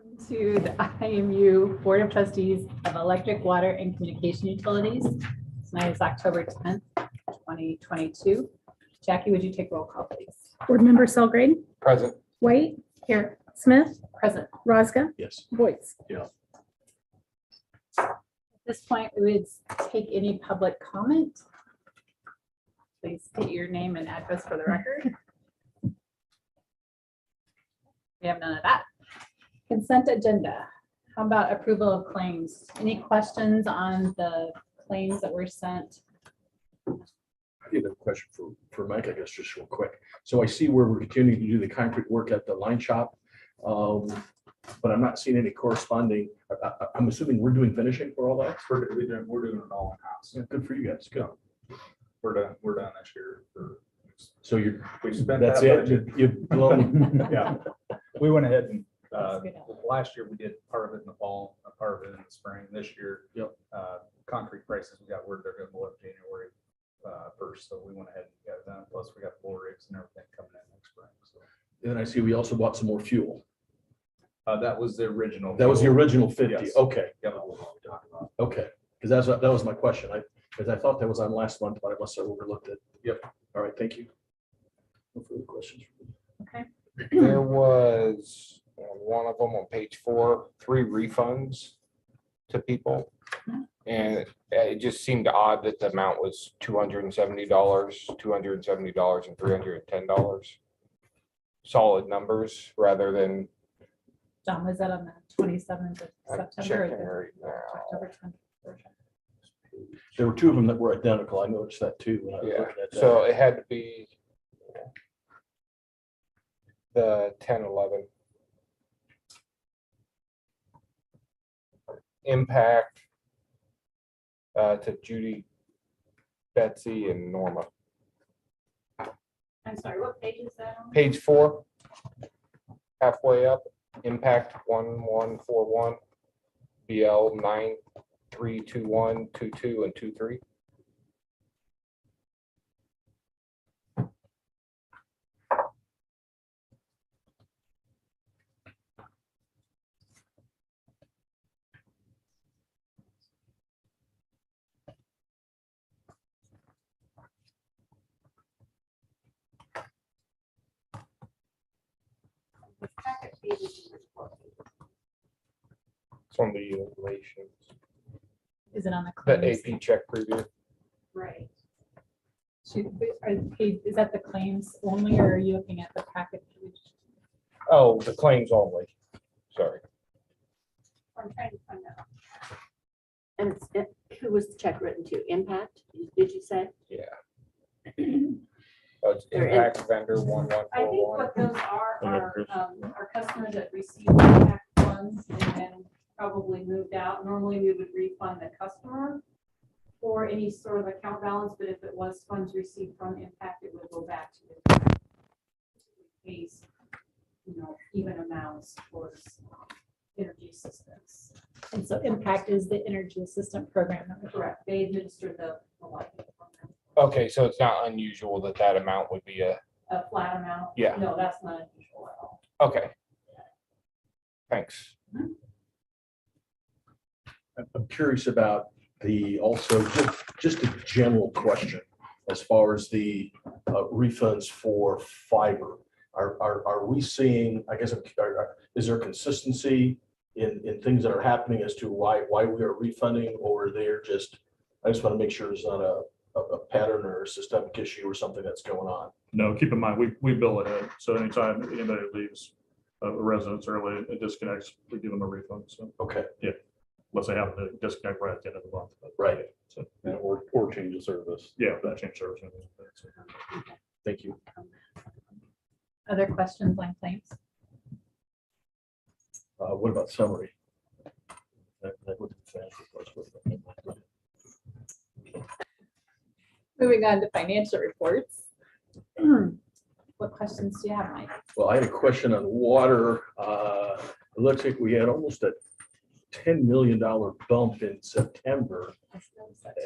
To the IMU Board of Trustees of Electric, Water, and Communication Utilities. Tonight is October 10th, 2022. Jackie, would you take roll call, please? Board Member Selgrade, Present. White, Here. Smith, Present. Rosga, Yes. Voice. At this point, we would take any public comment. Please state your name and address for the record. We have none of that. Consent agenda. How about approval of claims? Any questions on the claims that were sent? I have a question for Mike, I guess, just real quick. So I see where we're continuing to do the concrete work at the line shop. But I'm not seeing any corresponding, I'm assuming we're doing finishing for all that? We're doing it all in-house. Yeah, good for you guys, good. We're done this year. So you're, We spent that's that it? budget. You've blown. Yeah, we went ahead and, That's good. last year we did part of it in the fall, a part of it in the spring. This year, Yep. concrete prices, we got word they're gonna go up January 1st, so we went ahead and got it done. Plus we got floor rigs and everything coming in next spring, so. And then I see we also bought some more fuel. That was the original. That was the original 50, Yes. okay, Yep. okay. Because that was my question. Because I thought that was on last month, but I must have overlooked it. Yep, all right, thank you. No further questions. Okay. There was one of them on page 4, 3 refunds to people. And it just seemed odd that the amount was $270, $270 and $310. Solid numbers rather than John, was that on the 27th of I'm September? checking or right the now. October 20th? There were two of them that were identical. I noticed that too. When I was Yeah, looking at that. so it had to be the 10-11. Impact to Judy, Betsy, and Norma. I'm sorry, what page is that on? Page 4, halfway up, Impact 1141, BL 9321, 22, and 23. It's on the relations. Is it on the The claims? AP check preview. Right. Is that the claims only, or are you looking at the packet? Oh, the claims only. Sorry. I'm trying to find out. And who was the check written to? Impact, did you say? Yeah. Oh, it's They're in- Impact vendor I think 1141. what those are customers that received impact funds and then probably moved out. Normally, we would refund the customer for any sort of account balance, but if it was funds received from impact, it would go back to the case, even amounts towards energy assistance. And so Impact is the energy assistant program. that we're- Correct. They administer the electric program. Okay, so it's not unusual that amount would be a, A flat amount? Yeah. No, that's not unusual at all. okay. Thanks. I'm curious about also just a general question as far as the refunds for fiber. Are we seeing, I guess, is there consistency in things that are happening as to why we are refunding, or they're just, I just want to make sure it's not a pattern or a systemic issue or something that's going on? No, keep in mind, we bill ahead. So anytime anybody leaves a residence early, it disconnects, we give them a refund. So Okay, unless they happen to disconnect right at the end of the month. But, right. So, Or change of service. yeah, that change service. So, Thank you. Other questions on claims? What about summary? That would be fantastic. Moving on to financial reports. What questions do you have, Mike? Well, I had a question on water. It looks like we had almost a $10 million bump in September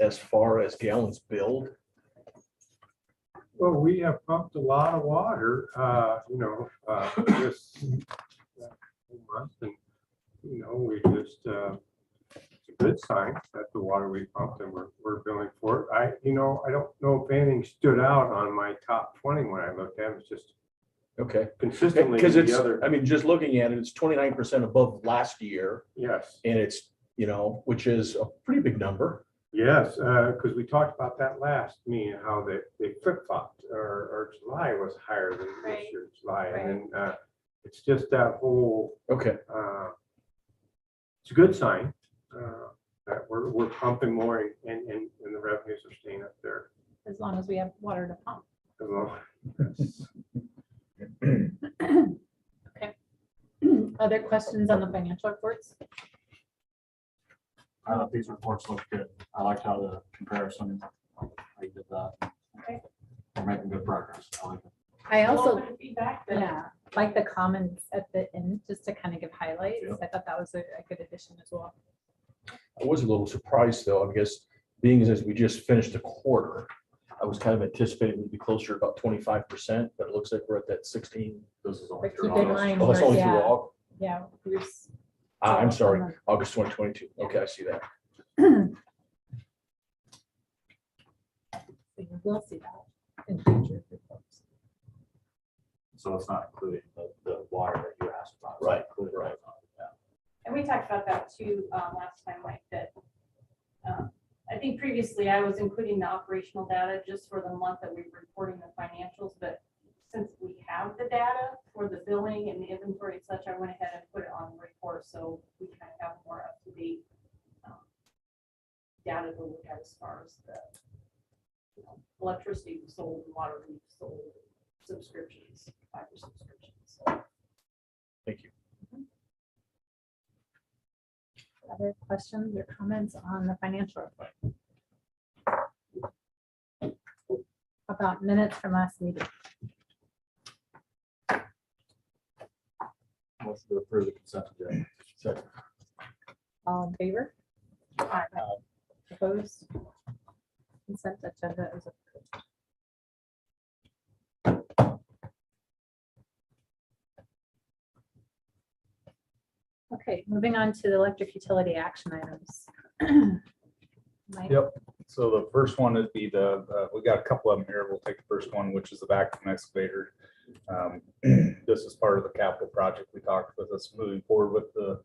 as far as gallons billed. Well, we have pumped a lot of water, this month, and it's a good sign that the water we pumped and we're billing for it. I don't know if anything stood out on my top 20 when I looked at it. It's just Okay. consistently Because it's, the other, I mean, just looking at it, it's 29% above last year, yes. and it's, which is a pretty big number. Yes, because we talked about that last meeting, how they flip-flopped, or July was higher than this Right. year, July. And then it's just that whole, Okay. it's a good sign that we're pumping more and the revenues are staying up there. As long as we have water to pump. As well. Okay. Other questions on the financial reports? These reports look good. I liked how the comparison, how you did that. Okay. We're making good progress. I like it. I also, Open feedback then. yeah, like the comments at the end, just to kind of give highlights. Yeah. I thought that was a good addition as well. I was a little surprised though, I guess, being as we just finished the quarter, I was kind of anticipating we'd be closer to about 25%, but it looks like we're at that 16. This is only But through keep in August. mind, Oh, that's only through yeah, August. yeah, Bruce. I'm So, sorry, August 2022. Okay, I see that. You will see that in future reports. So it's not including the water that you asked about. It's Right, included. right. Yeah. And we talked about that too, last time, Mike, that, I think previously I was including the operational data just for the month that we were reporting the financials, but since we have the data for the billing and the inventory and such, I went ahead and put it on the report, so we kind of have more up-to-date data to look at as far as the electricity we sold and water we sold, subscriptions, fiber subscriptions. Thank you. Other questions or comments on the financial report? About minutes from last meeting. Motion to approve the consent agenda. Second. All in favor? Aye. Opposed? Consent agenda is approved. Okay, moving on to the electric utility action items. Mike? Yep. So the first one would be we got a couple of them here. We'll take the first one, which is the vacuum excavator. This is part of the capital project. We talked with us moving forward with the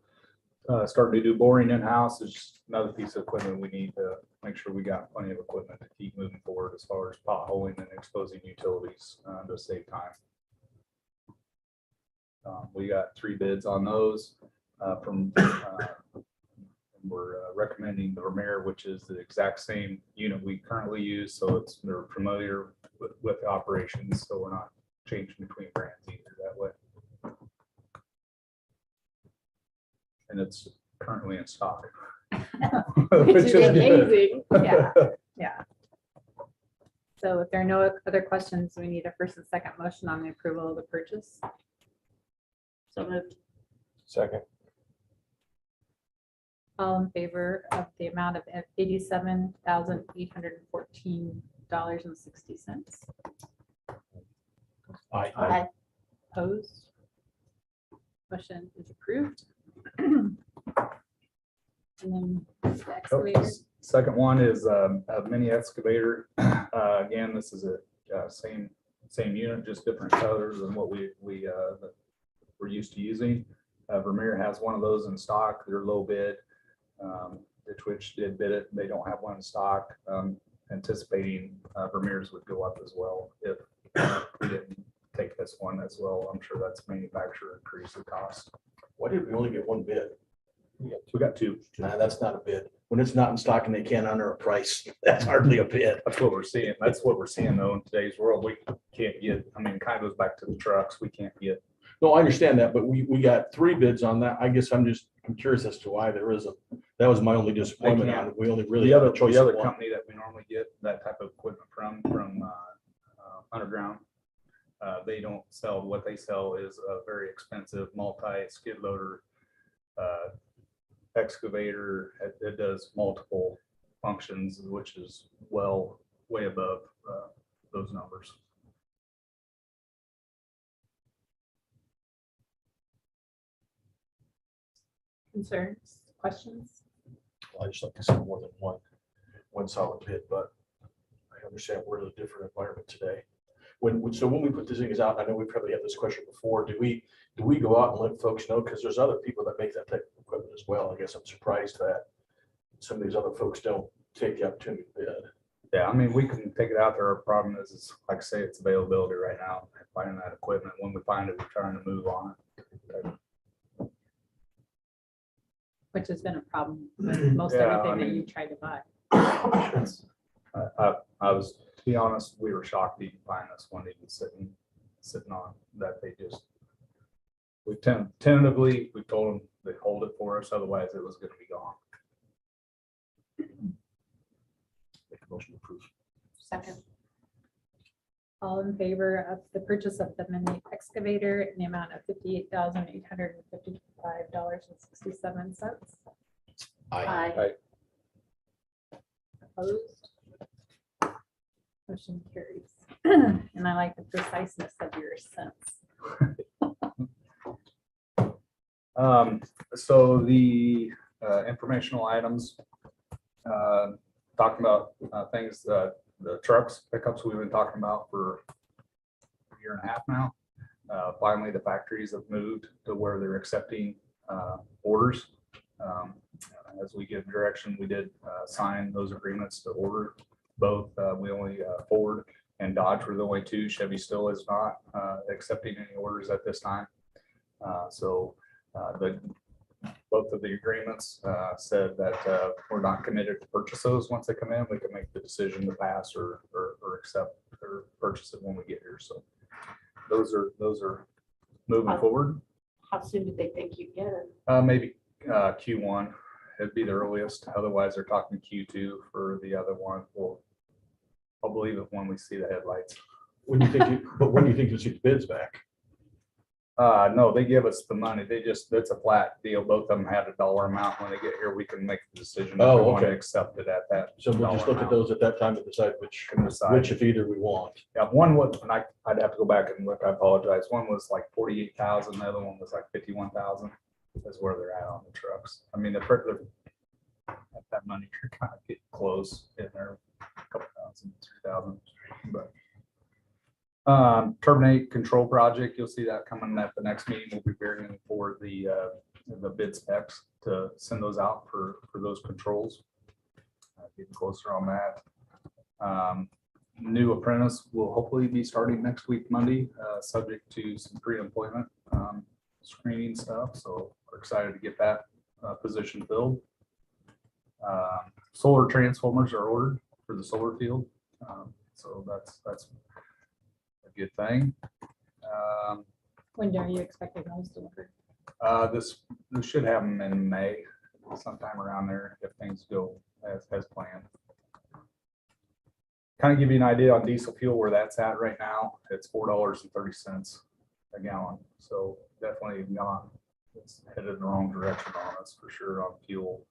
starting to do boring in-house. Is just another piece of equipment we need to make sure we got plenty of equipment to keep moving forward as far as potholing and exposing utilities to save time. We got 3 bids on those we're recommending the Vermeer, which is the exact same unit we currently use. So they're familiar with the operations. So we're not changing between brands either that way. And it's currently in stock. Which is good. amazing. Yeah, yeah. So if there are no other questions, we need a first and second motion on the approval of the purchase. So moved. Second. All in favor of the amount of $87,814.60. Aye. Aye. Opposed? Motion is approved. And then the excavator. Second one is a mini excavator. Again, this is a same unit, just different colors than what we're used to using. Vermeer has one of those in stock. They're low bid. Which did bid it. They don't have one in stock. Anticipating Vermeer's would go up as well if we didn't take this one as well. I'm sure that's manufacturer increase the cost. Why did we only get one bid? We got 2. Nah, that's not a bid. When it's not in stock and they can't honor a price, that's hardly a bid. That's what we're seeing. That's what we're seeing though in today's world. We can't get, I mean, kind of goes back to the trucks. We can't get. No, I understand that, but we got 3 bids on that. I guess I'm curious as to why there isn't. That was my only disappointment on it. We only really The have other, a choice the of other one. company that we normally get that type of equipment from Underground, they don't sell, what they sell is a very expensive multi-skid loader excavator. It does multiple functions, which is way above those numbers. Concerns, questions? I just like to see more than one solid bid, but I understand we're in a different environment today. So when we put these things out, I know we probably had this question before, do we go out and let folks know? Because there's other people that make that type of equipment as well. I guess I'm surprised that some of these other folks don't take the opportunity to bid. Yeah, I mean, we can take it out there. Our problem is like I say, it's availability right now, finding that equipment. When we find it, we're trying to move on. Which has been a problem with most Yeah, everything I that mean- you try to buy. I was, to be honest, we were shocked to even find this one even sitting on that we tentatively, we told them they hold it for us, otherwise it was gonna be gone. Make a motion to approve. Second. All in favor of the purchase of the mini excavator in the amount of $58,855.67? Aye. Opposed? Motion carries. And I like the preciseness of your sense. So the informational items, talking about things that the trucks, pickups we've been talking about for a year and a half now. Finally, the factories have moved to where they're accepting orders. As we give direction, we did sign those agreements to order both. We only Ford and Dodge were the only two. Chevy still is not accepting any orders at this time. So both of the agreements said that we're not committed to purchase those once they come in. We can make the decision to pass or accept or purchase it when we get here. So those are moving forward. How soon did they think you'd get it? Maybe Q1, it'd be the earliest. Otherwise, they're talking Q2 for the other one. I'll believe it when we see the headlights. When do you think you'll see the bids back? No, they give us the money. It's a flat deal. Both of them had a dollar amount. When they get here, we can make the decision. If we Oh, want to okay. accept it at that. So we'll just dollar look at amount. those at that time and decide which if either we want. Yeah, one was, and I'd have to go back and look, I apologize. One was like 48,000, the other one was like 51,000. Is where they're at on the trucks. I mean, they're at that money, you're kind of getting close in there, a couple thousand, 3,000, but. Terminate control project, you'll see that coming at the next meeting. We'll be bringing for the bid specs to send those out for those controls. Getting closer on that. New apprentice will hopefully be starting next week, Monday, subject to some pre-employment screening stuff. So we're excited to get that position filled. Solar transformers are ordered for the solar field. So that's a good thing. When are you expecting those delivered? We should have them in May, sometime around there, if things go as planned. Kind of give you an idea on diesel fuel where that's at right now. It's $4.30 a gallon. So definitely not, it's headed in the wrong direction on us for sure on fuel.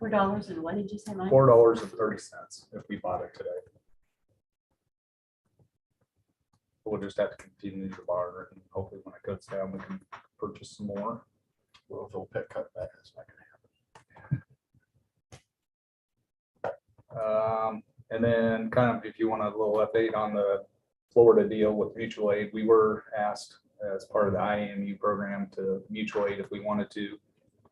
$4 and what did you say, Mike? $4.30 if we bought it today. We'll just have to continue to borrow it, and hopefully when it cuts down, we can purchase some more. Well, if OPEC cut back, that's not gonna happen. And then kind of, if you want a little update on the Florida deal with mutual aid, we were asked as part of the IAMU program to mutual aid if we wanted to.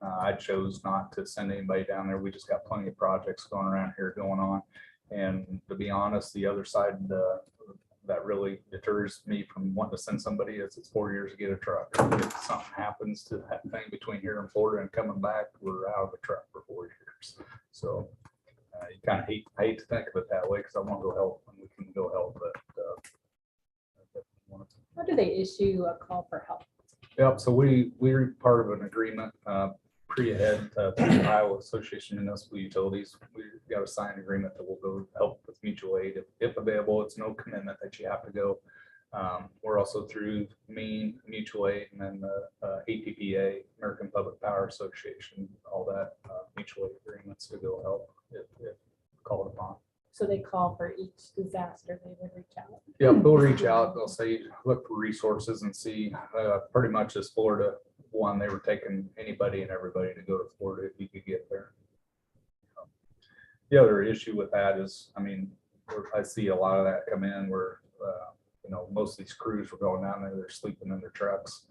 I chose not to send anybody down there. We just got plenty of projects going around here going on. And to be honest, the other side that really deters me from wanting to send somebody is it's 4 years to get a truck. If something happens to that thing between here and Florida and coming back, we're out of the truck for 4 years. So you kind of hate to think of it that way because I want to go help and we can go help, but How do they issue a call for help? yep. So we're part of an agreement pre-ahead through the Iowa Association of Municipal Utilities. We got a signed agreement that will go help with mutual aid if available. It's no commitment that you have to go. We're also through Maine Mutual Aid and then the APPA, American Public Power Association, all that mutual aid agreements to go help if called upon. So they call for each disaster, they would reach out. Yeah, they'll reach out. They'll say, look for resources and see pretty much as Florida one, they were taking anybody and everybody to go to Florida if you could get there. The other issue with that is, I mean, I see a lot of that come in where, most of these crews were going down there, they're sleeping in their trucks.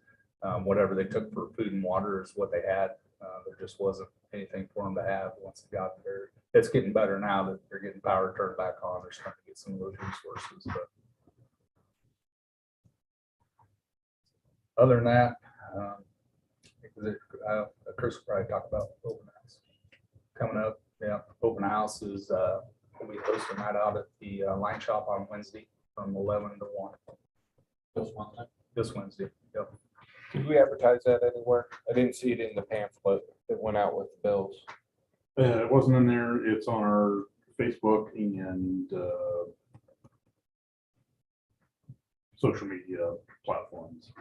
Whatever they took for food and water is what they had. There just wasn't anything for them to have once they got there. It's getting better now that they're getting power turned back on. They're starting to get some of those resources, but other than that, Chris will probably talk about open house coming up. Yeah, open house is, we'll be hosting that out at the line shop on Wednesday from 11 to 1. This Wednesday, yep. Did we advertise that anywhere? I didn't see it in the pamphlet that went out with the bills. It wasn't in there. It's on our Facebook and social media platforms.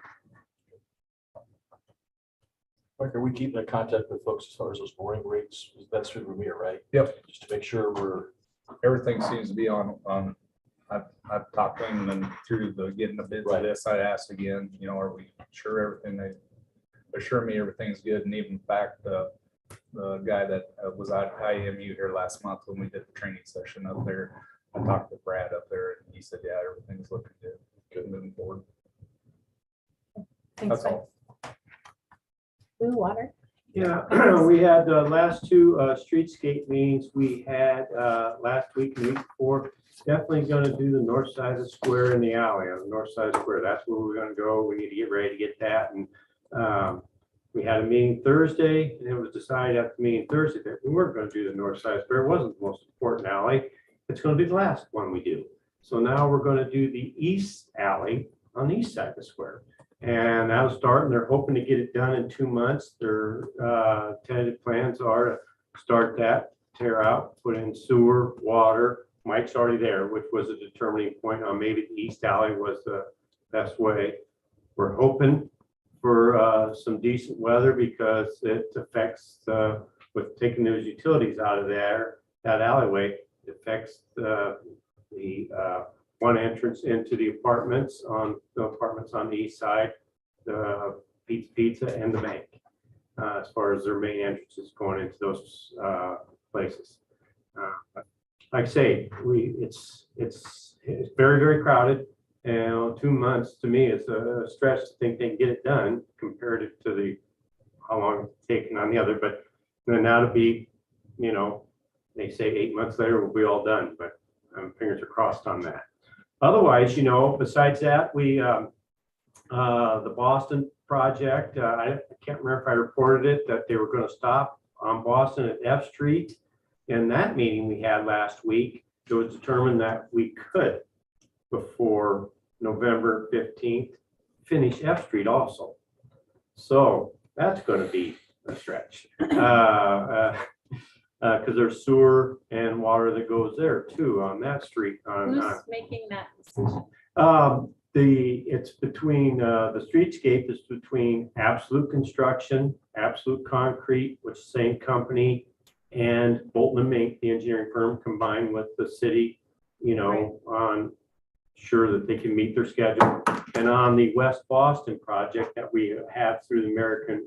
Mike, are we keeping in contact with folks as far as those mooring rates? That's through Vermeer, right? Yep. Just to make sure we're, Everything seems to be on, I've talked to him and through the getting the bids of Right. this, I asked again, are we sure everything, they assure me everything's good. And even in fact, the guy that was at IMU here last month when we did the training session up there, I talked to Brad up there and he said, yeah, everything's looking good. Good moving forward. Thanks, That's all. Blue water. Yeah, we had the last two streetscape meetings we had last week and week before. Definitely gonna do the north side of the square and the alley on the north side of the square. That's where we're gonna go. We need to get ready to get that. And we had a meeting Thursday and it was decided after the meeting Thursday that we weren't gonna do the north side square. It wasn't the most important alley. It's gonna be the last one we do. So now we're gonna do the east alley on the east side of the square. And that'll start, and they're hoping to get it done in 2 months. Their tentative plans are to start that, tear out, put in sewer, water. Mike's already there, which was a determining point on maybe the east alley was the best way. We're hoping for some decent weather because it affects, with taking those utilities out of there, that alleyway, it affects the one entrance into the apartments on the east side, the Pizza and the bank, as far as their main entrances going into those places. Like I say, it's very, very crowded, and 2 months to me is a stretch to think they can get it done compared to how long it's taken on the other. But then that'll be, they say 8 months later we'll be all done, but fingers are crossed on that. Otherwise, besides that, we, the Boston project, I can't remember if I reported it, that they were going to stop on Boston at F Street. In that meeting we had last week, it was determined that we could, before November 15th, finish F Street also. So that's going to be a stretch. Because there's sewer and water that goes there too on that street. Who's making that decision? It's between the streetscape is between Absolute Construction, Absolute Concrete, which is the same company, and Bolton and Mink, the engineering firm, combined with the city, on sure that they can meet their schedule. And on the West Boston project that we have through the American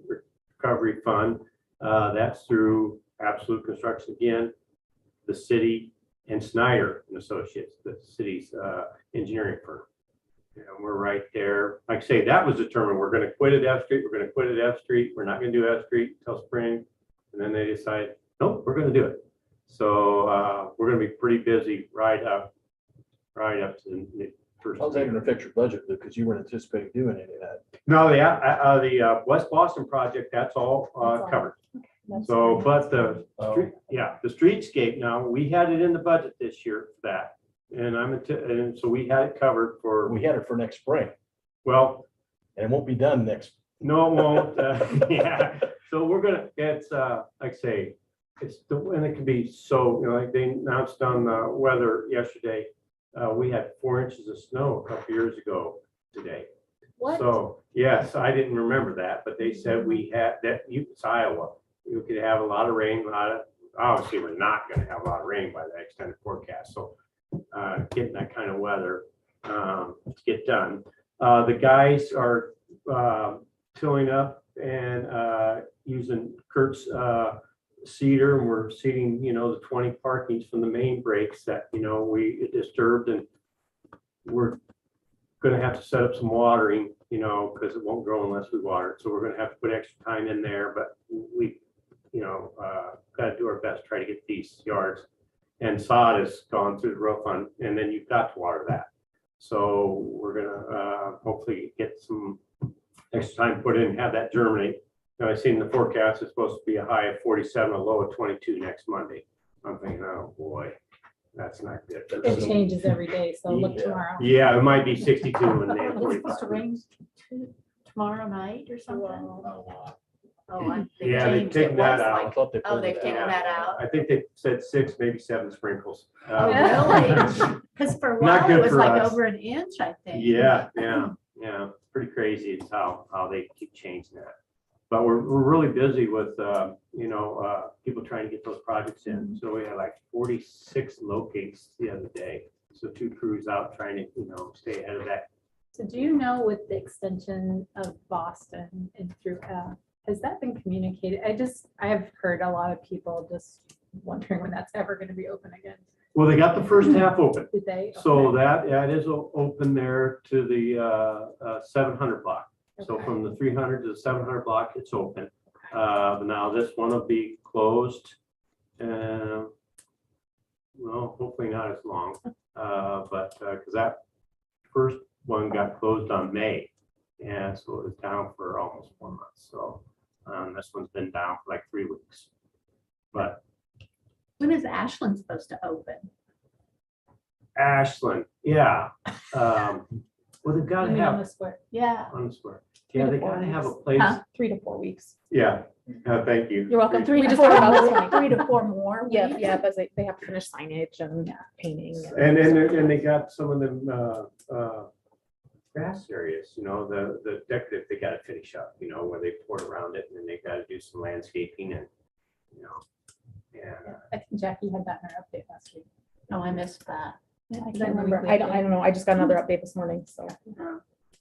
Recovery Fund, that's through Absolute Construction again, the city, and Snyder and Associates, the city's engineering firm. And we're right there. Like I say, that was determined. We're going to quit at F Street. We're going to quit at F Street. We're not going to do F Street until spring. And then they decide, nope, we're going to do it. So we're going to be pretty busy right up to the first. how's that going to affect your budget, because you weren't anticipating doing any of that? No, the West Boston project, that's all That's all. covered. That's So, fine. but the streetscape, now, we had it in the budget this year for that. And so we had it covered for, We had it for next spring, well, and it won't be done next. no, it won't. Yeah, so we're gonna, it's, like I say, and it can be so, like they announced on the weather yesterday, we had 4 inches of snow a couple years ago today. What? So, yes, I didn't remember that, but they said we had that, it's Iowa. You could have a lot of rain, obviously, we're not gonna have a lot of rain by the extended forecast, so getting that kind of weather to get done. The guys are tilling up and using Kurt's seeder, and we're seeding, the 20 parkings from the main breaks that, we disturbed, and we're gonna have to set up some watering, because it won't grow unless we water it. So we're gonna have to put extra time in there, but we, gotta do our best, to try to get these yards. And sod has gone through the roof on, and then you've got to water that. So we're gonna hopefully get some extra time put in, have that germinate. Now, I seen the forecast is supposed to be a high of 47, a low of 22 next Monday. I'm thinking, oh boy, that's not good. It changes every day, so look tomorrow. Yeah, it might be 62 and then It's supposed to 45. rain tomorrow night or something? Oh, Yeah, they've taken that out. Oh, they've taken that out. I think they said 6, maybe 7 sprinkles. Oh, really? Because for a Not while, good it was for like us. over an inch, I think. Yeah. Pretty crazy. It's how they keep changing that. But we're really busy with, people trying to get those projects in. So we had like 46 locates the other day. So 2 crews out trying to, stay ahead of that. So do you know with the extension of Boston and through, has that been communicated? I have heard a lot of people just wondering when that's ever going to be open again. Well, they got the first half open. Did they? So Okay. that is open there to the 700 block. So Okay. from the 300 to the 700 block, it's open. But now this one will be closed. Well, hopefully not as long, but because that first one got closed on May. And so it was down for almost 4 months. So this one's been down for like 3 weeks. But When is Ashland supposed to open? Ashland, yeah. Well, they've got You to mean on have the square? Yeah. on the square. 3 Yeah, to they 4 got to have a weeks. place. Huh? 3 to 4 weeks. Yeah, thank you. You're welcome. Three We to just four talked about this more, morning. 3 to 4 more. Yeah, weeks? yeah, but they have to finish signage and painting. And they got some of them grass areas, the decorative, they got to finish up, where they poured around it, and then they got to do some landscaping and, I think Jackie had that in her update last week. Oh, I missed that. Yeah, I can't remember. I don't know. I just got another update this morning, so.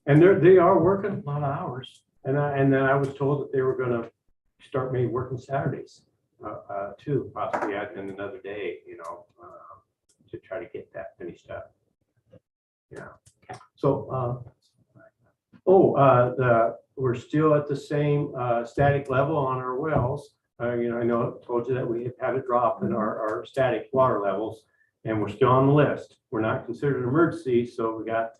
And they are working a lot of hours. And then I was told that they were gonna start maybe working Saturdays too, possibly adding in another day, to try to get that finished up. Yeah. So, we're still at the same static level on our wells. I know I told you that we had a drop in our static water levels, and we're still on the list. We're not considered an emergency, so we got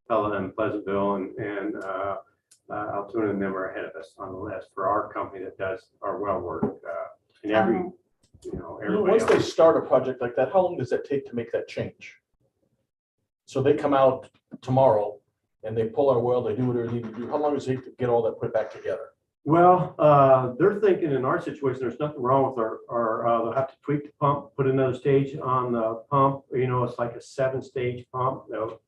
Pelham and Pleasantville and Altoona and them are ahead of us on the list for our company that does our well work. And everybody Once they else. start a project like that, how long does that take to make that change? So they come out tomorrow and they pull our well, they do whatever they need to do. How long does it take to get all that put back together? Well, they're thinking in our situation, there's nothing wrong with they'll have to tweak the pump, put another stage on the pump. It's like a 7-stage pump. They'll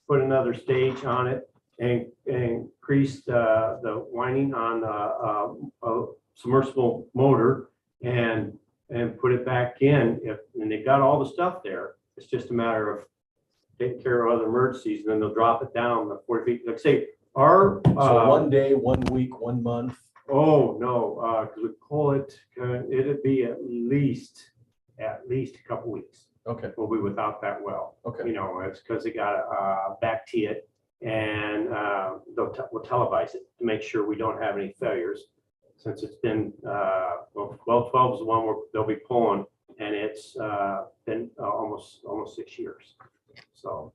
put another stage on it and increase the winding on a submersible motor and put it back in. And they've got all the stuff there. It's just a matter of taking care of other emergencies, and then they'll drop it down the 40 feet. Like say, our So 1 day, 1 week, 1 month? oh no, because we pull it, it'd be at least a couple weeks. Okay, We'll be without that well. okay. It's because they got back to it, and we'll televise it to make sure we don't have any failures. Since it's been well 12 is the one where they'll be pulling, and it's been almost 6 years. So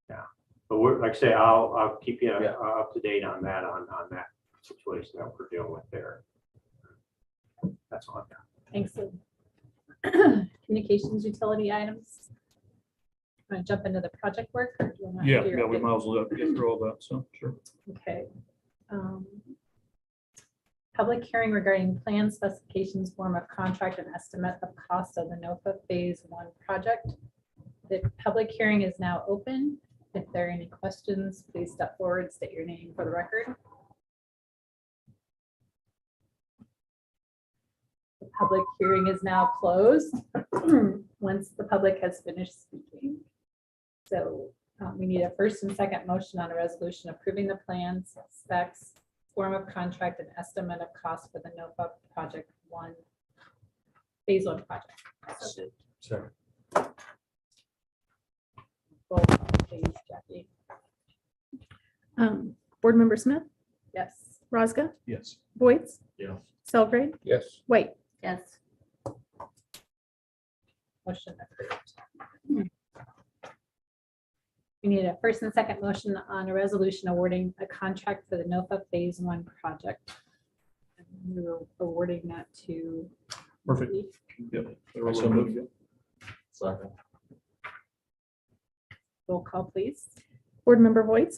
yeah, but we're like I say, I'll keep you Yeah. up to date on that situation that we're dealing with there. That's all I've got. Thanks. Lou. Communications utility items. Want to jump into the project work? Or do you wanna Yeah, do your yeah, we update? might as well get through all that, so, sure. Okay. Public hearing regarding plan specifications, form of contract and estimate of cost of the NOFA Phase 1 project. The public hearing is now open. If there are any questions, please step forward, state your name for the record. The public hearing is now closed once the public has finished speaking. So we need a first and second motion on a resolution approving the plans, specs, form of contract and estimate of cost for the NOFA project one, phase one project. Second. Roll call, please, Jackie. Board Member Smith, Yes. Rosga, Yes. Voight, Yes. Selgrade, Yes. White. Yes. Motion approved. We need a first and second motion on a resolution awarding a contract for the NOFA phase one project. And we were awarding that to. Perfect. Yep. So moved. Second. Roll call, please. Board Member Voight,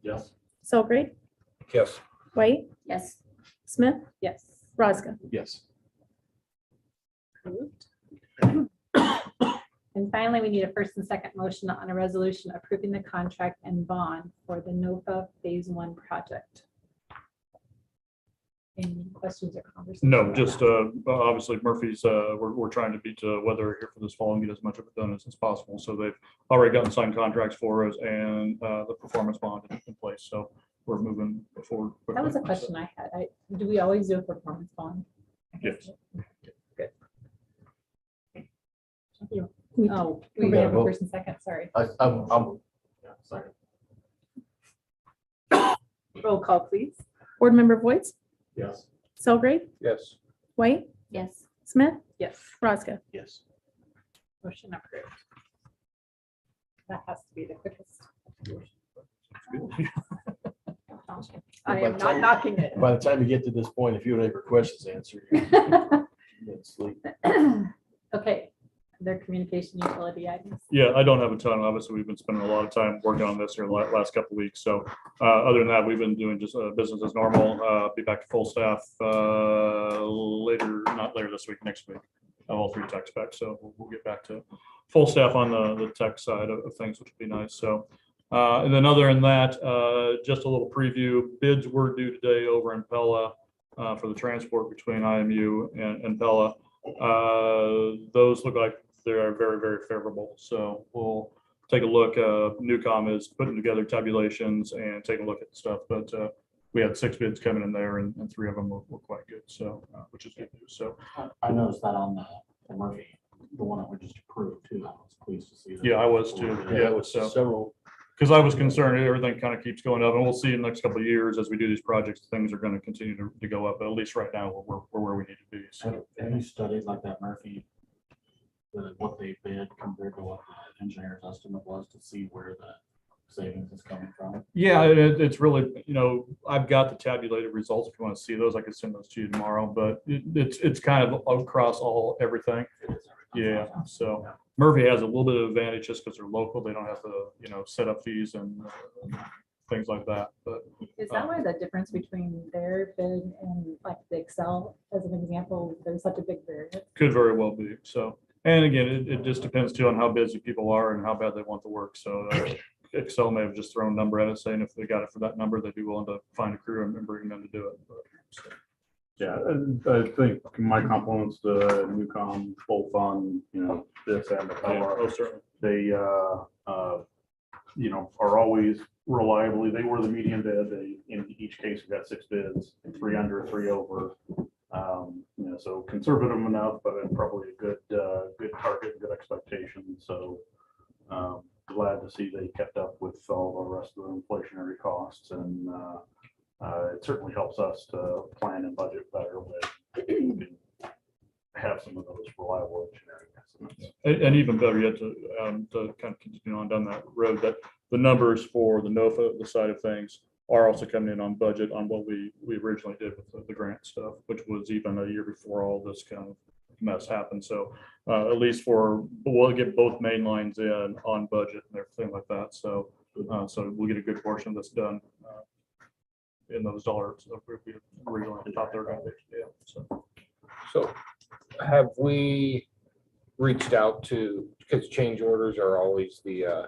Yes. Selgrade, Yes. White, Yes. Smith, Yes. Rosga. Yes. Approved. And finally, we need a first and second motion on a resolution approving the contract and bond for the NOFA phase one project. Any questions or conversations? No, just obviously Murphy's, we're trying to beat weather here for this fall and get as much of it done as possible. So they've already gotten signed contracts for us and the performance bond in place. So we're moving forward. That was a quickly. question I had. Do we always do a performance bond? I guess. Yes. Good. You- We- Oh, we we gotta have a vote. first and second, sorry. I'm Yeah, second. Roll call, please. Board Member Voight, Yes. Selgrade, Yes. White, Yes. Smith, Yes. Rosga. yes. Motion approved. That has to be the quickest. I am not knocking it. By the time you get to this point, if you don't have your questions answered, you're gonna sleep. Okay, their communication utility items. Yeah, I don't have a ton. Obviously, we've been spending a lot of time working on this here the last couple of weeks. So other than that, we've been doing just business as normal. Be back to full staff later, not later this week, next week. All three tech specs. So we'll get back to full staff on the tech side of things, which would be nice. So and then other than that, just a little preview. Bids were due today over in Pella for the transport between IMU and Pella. Those look like they are very, very favorable. So we'll take a look. Newcom is putting together tabulations and taking a look at the stuff. But we had 6 bids coming in there and 3 of them were quite good. So which is good news. So I noticed that on the Murphy, the one that we just approved too. I was pleased to see that. yeah, I was too. Yeah, it was So several, because I was concerned everything kind of keeps going up and we'll see in the next couple of years as we do these projects, things are going to continue to go up. But at least right now we're where we need to be. So Have you studied like that Murphy? What they bid compared to what the engineer's estimate was to see where the savings is coming from? yeah, it's really, I've got the tabulated results. If you want to see those, I could send those to you tomorrow, but it's kind of across everything. It is Yeah, everything. so Murphy has a little bit of advantage just because they're local. They don't have to, set up fees and things like that. But Is that why the difference between their bid and like the Excel, as an example, there's such a big variance? could very well be. So, and again, it just depends too on how busy people are and how bad they want the work. So Excel may have just thrown a number at it saying if they got it for that number, they'd be willing to find a crew and bring them to do it. But, so. Yeah, I think my compliments to Newcom, full fund, this and the Yeah, color. oh, certainly. They, are always reliably, they were the median bid. They, in each case, we got 6 bids, 3 under, 3 over. So conservative enough, but probably a good target, good expectation. So glad to see they kept up with all the rest of the inflationary costs, and it certainly helps us to plan and budget better when we can have some of those reliable engineering estimates. And even better yet, to kind of continue on down that road, that the numbers for the NOFA, the side of things, are also coming in on budget on what we originally did with the grant stuff, which was even a year before all this kind of mess happened. So at least we'll get both main lines in on budget and everything like that. So we'll get a good portion of this done in those dollars if we originally thought they were going to be. Yeah. So have we reached out to, because change orders are always the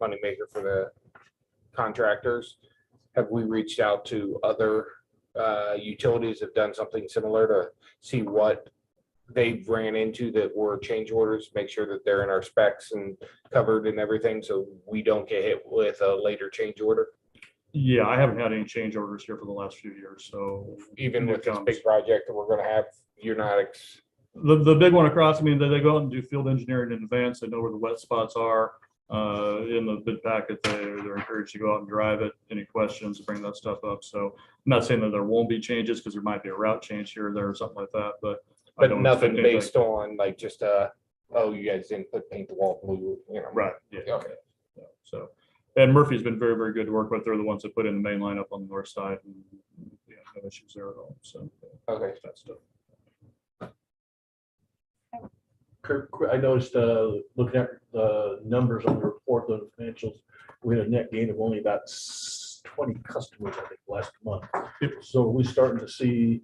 moneymaker for the contractors. Have we reached out to other utilities that have done something similar to see what they've ran into that were change orders, make sure that they're in our specs and covered and everything, so we don't get hit with a later change order? Yeah, I haven't had any change orders here for the last few years, so. Even when with it this comes- big project that we're gonna have, you're not, The big one across, I mean, they go out and do field engineering in advance. They know where the wet spots are. In the bid packet, they're encouraged to go out and drive it. Any questions, bring that stuff up. So I'm not saying that there won't be changes because there might be a route change here or there or something like that, but. I but don't nothing expect anything. based on like just, oh, you guys didn't paint the wall blue, you know? Right, yeah. Okay. Yeah, so, and Murphy's been very, very good to work with. They're the ones that put in the main line up on the north side and, yeah, no issues there at all. So. Okay. That stuff. Kirk, I noticed, looking at the numbers on the report, the financials, we had a net gain of only about 20 customers, I think, last month. So are we starting to see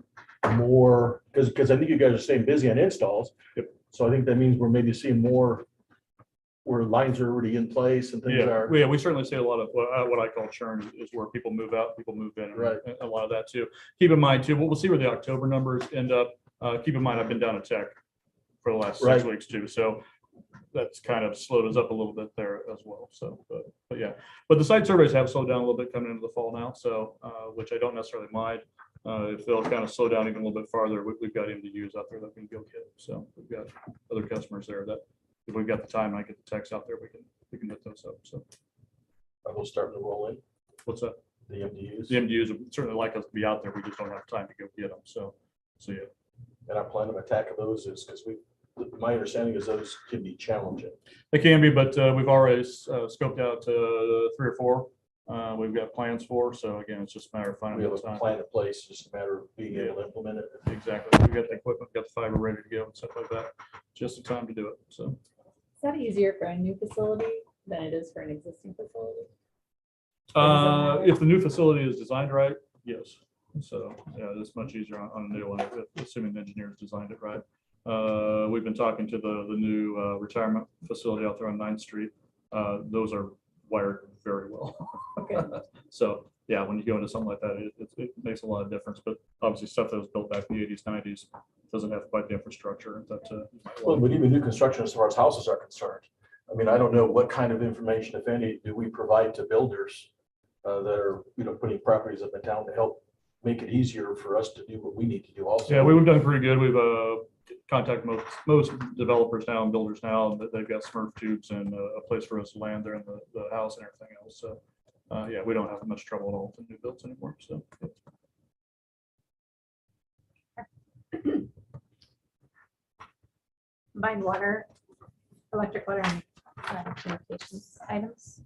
more, because I think you guys are staying busy on installs. Yep. So I think that means we're maybe seeing more where lines are already in place and things Yeah, are. we certainly see a lot of what I call churn is where people move out, people move in. and Right. A lot of that too. Keep in mind too, we'll see where the October numbers end up. Keep in mind, I've been down at Tech for the last 6 Right. weeks too. So that's kind of slowed us up a little bit there as well. So, but yeah, but the site surveys have slowed down a little bit coming into the fall now. So, which I don't necessarily mind. If they'll kind of slow down even a little bit farther, we've got MDUs out there that we can go get. So we've got other customers there that if we've got the time, I get the techs out there, we can hit those up. So Are those starting to roll in, what's that? the MDUs? The MDUs would certainly like us to be out there. We just don't have time to go get them. So yeah. And our plan of attack of those is, because my understanding is those can be challenging. It can be, but we've already scoped out 3 or 4. We've got plans for. So again, it's just a matter of We finding have the a time. plan in place, just a matter of being able to implement it. Exactly. We got the equipment, got the fiber ready to go and stuff like that. Just the time to do it. So. Is that easier for a new facility than it is for an existing facility? If the new facility is designed right, yes. So, yeah, it's much easier on a new one, assuming the engineers designed it right. We've been talking to the new retirement facility out there on 9th Street. Those are wired very well. Okay. So, yeah, when you go into something like that, it makes a lot of difference. But obviously, stuff that was built back in the 80s, 90s doesn't have quite the infrastructure that. You might Well, want. but even new construction as far as houses are concerned. I mean, I don't know what kind of information, if any, do we provide to builders that are, putting properties up in town to help make it easier for us to do what we need to do also. Yeah, we've done pretty good. We've contacted most developers now and builders now, that they've got Smurf tubes and a place for us to land there in the house and everything else. So, yeah, we don't have much trouble at all with the new builds anymore. So. Combined water, electric, water, and communications items.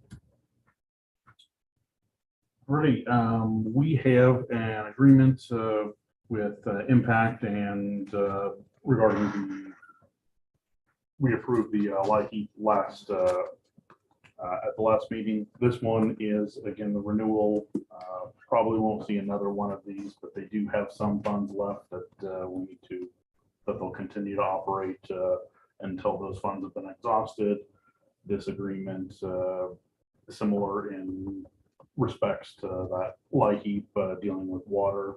Right, we have an agreement with Impact and regarding we approved the light heat at the last meeting. This one is, again, the renewal. Probably won't see another one of these, but they do have some funds left that we need to, that they'll continue to operate until those funds have been exhausted. This agreement, similar in respects to that light heat, dealing with water.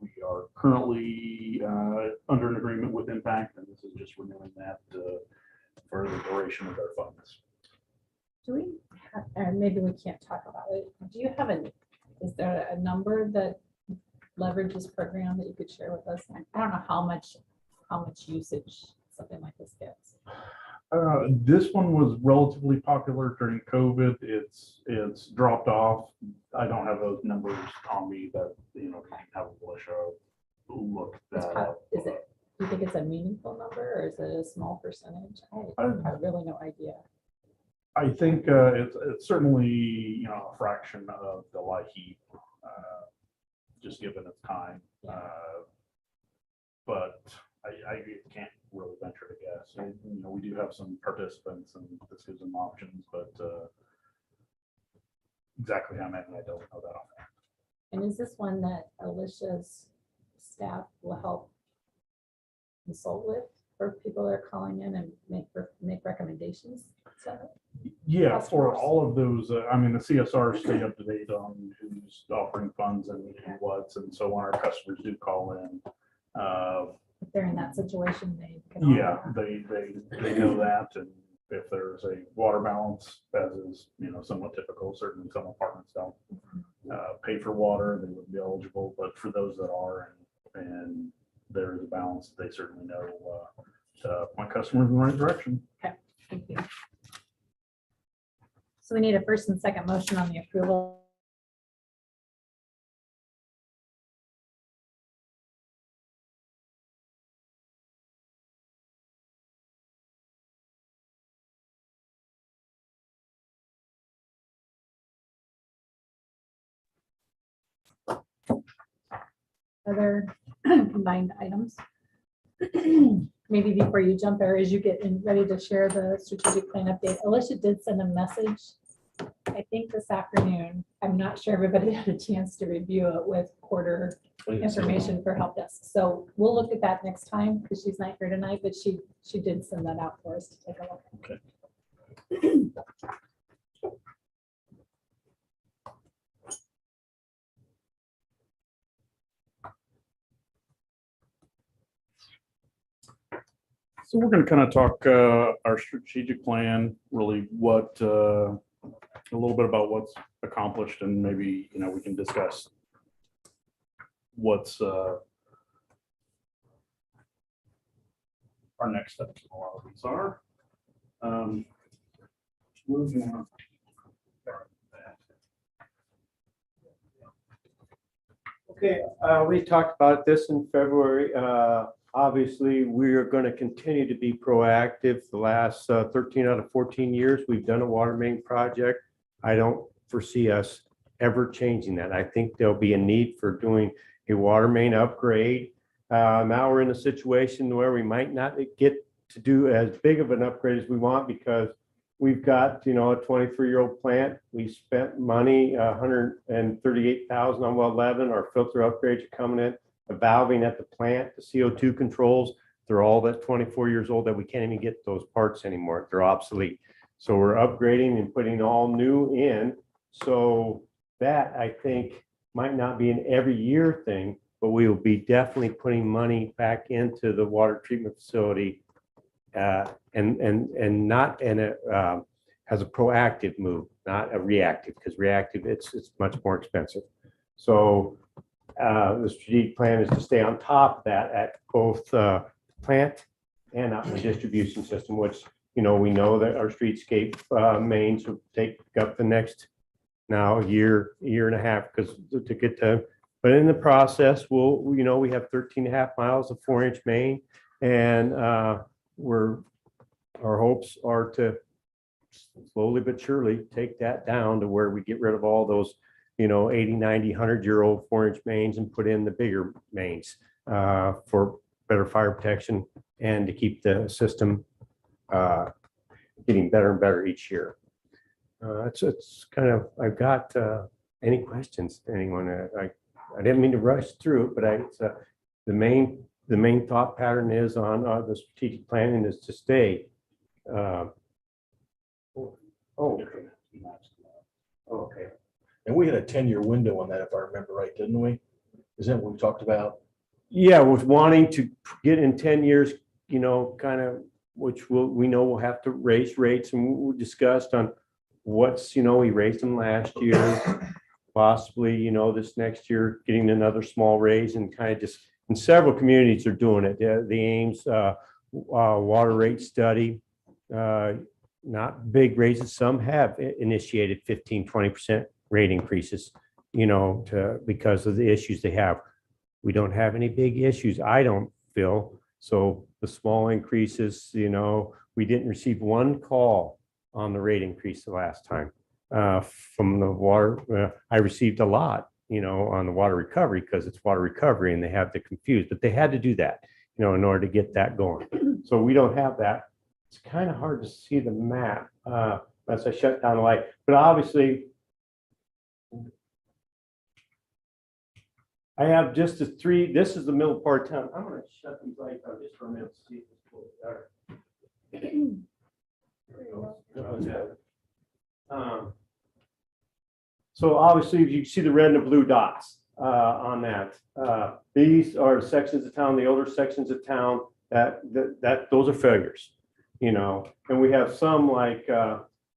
We are currently under an agreement with Impact, and this is just renewing that for the duration of their funds. Do we, or maybe we can't talk about it. Do you have is there a number that leverages program that you could share with us? I don't know how much usage something like this gets. This one was relatively popular during COVID. It's dropped off. I don't have those numbers on me that, can have Alicia look that up. Is it, do you think it's a meaningful number or is it a small percentage? I have really no idea. I think it's certainly, a fraction of the light heat, just given its time. But I can't really venture to guess. And, we do have some participants and this gives them options, but exactly how many, I don't know that offhand. And is this one that Alicia's staff will help consult with for people that are calling in and make recommendations? So, Yeah, for customers. all of those, the CSRs stay up to date on who's offering funds and what's, and so when our customers do call in, if they're in that situation, they can. yeah, they know that, and if there's a water balance, as is, somewhat typical, certainly some apartments don't pay for water, they would be eligible, but for those that are, and there is a balance, they certainly know to point customers in the right direction. Thank you. So we need a first and second motion on the approval. Other combined items. Maybe before you jump there, as you get ready to share the strategic plan update, Alicia did send a message, I think this afternoon. I'm not sure everybody had a chance to review it with quarter information for help desk. So we'll look at that next time because she's not here tonight, but she did send that out for us to take a look. Okay. So we're going to kind of talk our strategic plan, really what, a little bit about what's accomplished, and maybe, we can discuss what's our next steps. A lot of these are. Moving on. Okay, we talked about this in February. Obviously, we are going to continue to be proactive. The last 13 out of 14 years, we've done a water main project. I don't foresee us ever changing that. I think there'll be a need for doing a water main upgrade. Now we're in a situation where we might not get to do as big of an upgrade as we want because we've got, a 23-year-old plant. We spent money, $138,000 on well 11. Our filter upgrades are coming in. The valving at the plant, the CO2 controls, they're all that 24 years old that we can't even get those parts anymore. They're obsolete. So we're upgrading and putting all new in. So that, I think, might not be an every year thing, but we will be definitely putting money back into the water treatment facility and not in a as a proactive move, not a reactive, because reactive, it's much more expensive. So the strategic plan is to stay on top of that at both plant and out in the distribution system, which, we know that our streetscape mains will take up the next now year and a half because to get to, but in the process, we have 13 and a half miles of 4-inch main, and our hopes are to slowly but surely take that down to where we get rid of all those 80, 90, 100-year-old 4-inch mains and put in the bigger mains for better fire protection and to keep the system getting better and better each year. It's kind of, I've got any questions to anyone? I didn't mean to rush through it, but the main thought pattern is on the strategic planning is to stay. Okay. And we had a 10-year window on that, if I remember right, didn't we? Is that what we talked about? Yeah, with wanting to get in 10 years, kind of, which we know we'll have to raise rates, and we discussed on what's, we raised them last year, possibly, this next year, getting another small raise, and kind of just, and several communities are doing it. The Ames water rate study, not big raises. Some have initiated 15, 20% rate increases, because of the issues they have. We don't have any big issues, I don't feel. So the small increases, we didn't receive one call on the rate increase the last time from the water. I received a lot, on the water recovery because it's water recovery and they have to confuse, but they had to do that, in order to get that going. So we don't have that. It's kind of hard to see the map unless I shut down the light, but obviously I have just the three. This is the middle part of town. I'm going to shut these lights on just for a minute to see if it's a little better. There we go. So obviously, you see the red and the blue dots on that. These are sections of town, the older sections of town that those are failures. you know, and we have some like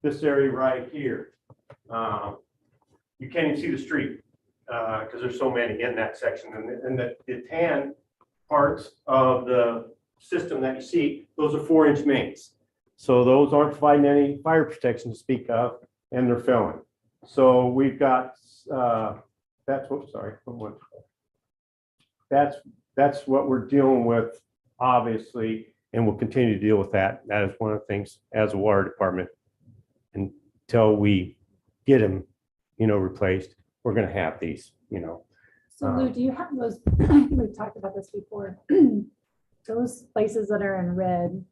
this area right here. You can't even see the street because there's so many in that section. And the tan parts of the system that you see, those are 4-inch mains. So those aren't providing any fire protection to speak of, and they're failing. So we've got, that's what, sorry. That's what we're dealing with, obviously, and we'll continue to deal with that. That is one of the things as a water department. Until we get them, you know, replaced, we're gonna have these, you know. So Lou, do you have those, I think we've talked about this before, those places that are in red,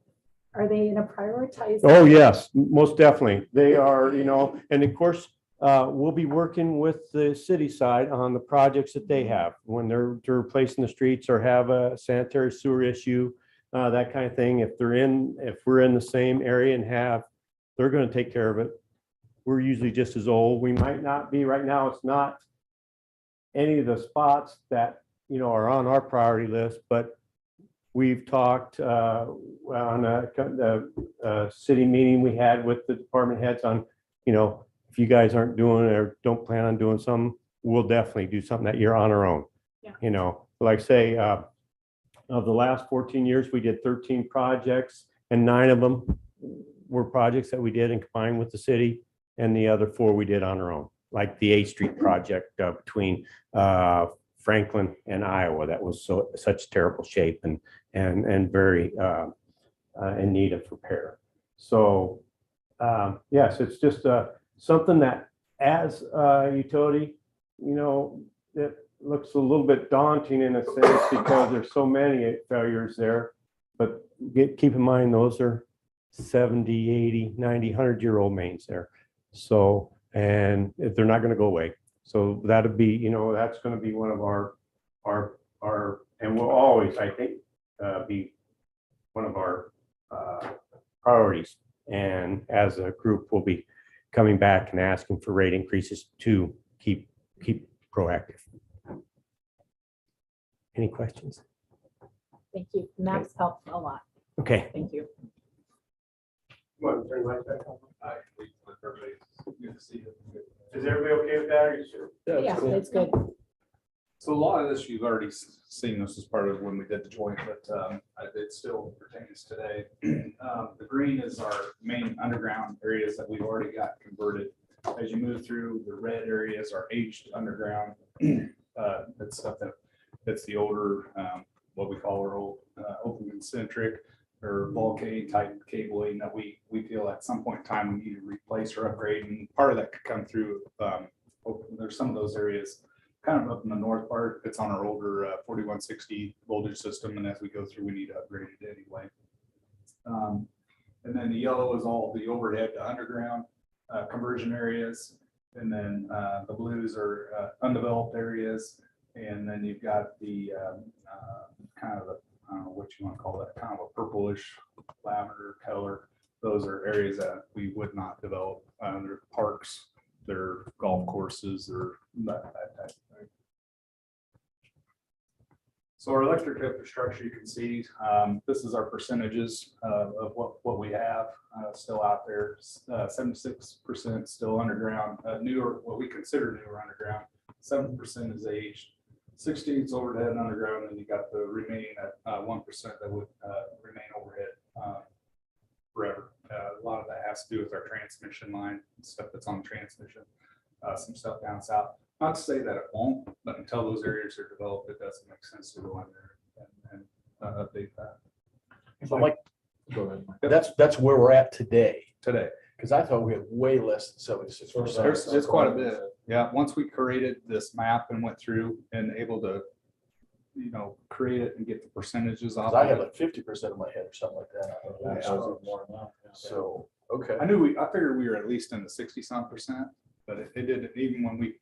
are they in a prioritized? Oh, yes, most definitely. They are, you know, and of course, we'll be working with the city side on the projects that they have when they're replacing the streets or have a sanitary sewer issue, that kind of thing. If we're in the same area and they're going to take care of it. We're usually just as old. We might not be right now. It's not any of the spots that, you know, are on our priority list, but we've talked on a city meeting we had with the department heads on, you know, if you guys aren't doing it or don't plan on doing something, we'll definitely do something that you're on our own. Yeah. You know, like say, of the last 14 years, we did 13 projects and 9 of them were projects that we did and combined with the city, and the other 4 we did on our own, like the 8th Street project between Franklin and Iowa. That was such terrible shape and very in need of repair. So yes, it's just something that as a utility, you know, it looks a little bit daunting in a sense because there's so many failures there. But keep in mind, those are 70, 80, 90, 100-year-old mains there. So, and they're not going to go away. So that'd be, you know, that's going to be one of our, and will always, I think, be one of our priorities. And as a group, we'll be coming back and asking for rate increases to keep proactive. Any questions? Thank you. Maps helped a lot. Okay. Thank you. Is everybody okay with that? Are you sure? Yeah, it's good. So a lot of this, you've already seen this as part of when we did the joint, but it still pertains today. The green is our main underground areas that we've already got converted. As you move through, the red areas are aged underground. That's stuff that's the older, what we call our old open concentric or Vulcan type cabling that we feel at some point in time we need to replace or upgrade. And part of that could come through, there's some of those areas kind of up in the north part. It's on our older 4160 voltage system. And as we go through, we need to upgrade it anyway. And then the yellow is all the overhead to underground conversion areas. And then the blues are undeveloped areas. And then you've got the kind of, I don't know what you want to call that, kind of a purplish lavender color. Those are areas that we would not develop. They're parks, they're golf courses, or that type of thing. So our electric infrastructure, you can see, this is our percentages of what we have still out there. 76% still underground, newer, what we consider newer underground. 7% is aged. 16 is overhead and underground, and you got the remaining at 1% that would remain overhead forever. A lot of that has to do with our transmission line, stuff that's on transmission, some stuff down south. Not to say that it won't, but until those areas are developed, it doesn't make sense to go in there and update that. So Mike, go ahead. That's where we're at today, because I thought we had way less than 76%. It's quite a bit. Yeah, once we created this map and went through and able to, you know, create it and get the percentages off. I had like 50% in my head or something like that. So, okay. I figured we were at least in the 60-some%, but it didn't, even when we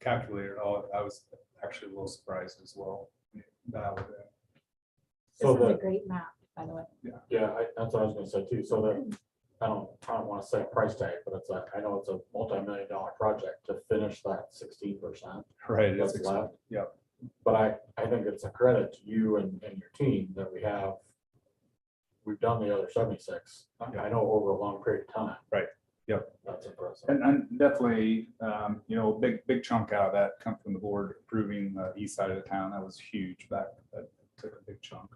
calculated it all, I was actually a little surprised as well. This is a great map, by the way. Yeah, that's what I was gonna say too. So that, I don't want to say a price tag, but I know it's a multi-million-dollar project to finish that 16%. Right. That's left. Yeah. But I think it's a credit to you and your team that we have we've done the other 76. I know over a long period of time. Right. Yep. That's impressive. And definitely, you know, big chunk out of that come from the board approving the east side of the town. That was huge. That took a big chunk.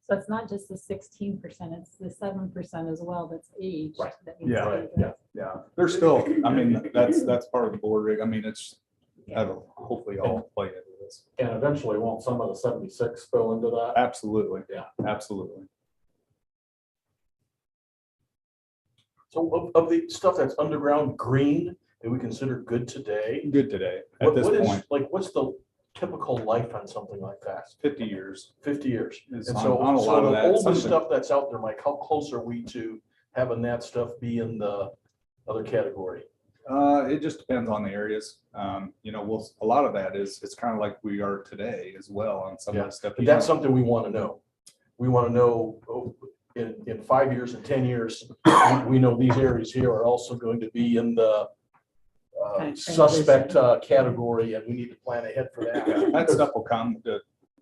So it's not just the 16%, it's the 7% as well that's aged. Right. that needs Yeah, to be right, addressed. Yeah, there's still, I mean, that's part of the board rig. I mean, it's, that'll hopefully all play into this. And eventually, won't some of the 76 spill into that? Absolutely. Yeah. Absolutely. So of the stuff that's underground green that we consider good today, Good today at this what is, point, like, what's the typical life on something like that? 50 years. 50 years. Is And on- so, on a so lot of the that, oldest something- stuff that's out there, Mike, how close are we to having that stuff be in the other category? It just depends on the areas. You know, a lot of that is, it's kind of like we are today as well on some of Yeah, that stuff. But that's something we want to know. We want to know, in 5 years and 10 years, we know these areas here are also going to be in the Kind of suspect category, and we need to plan ahead for that. That stuff will come,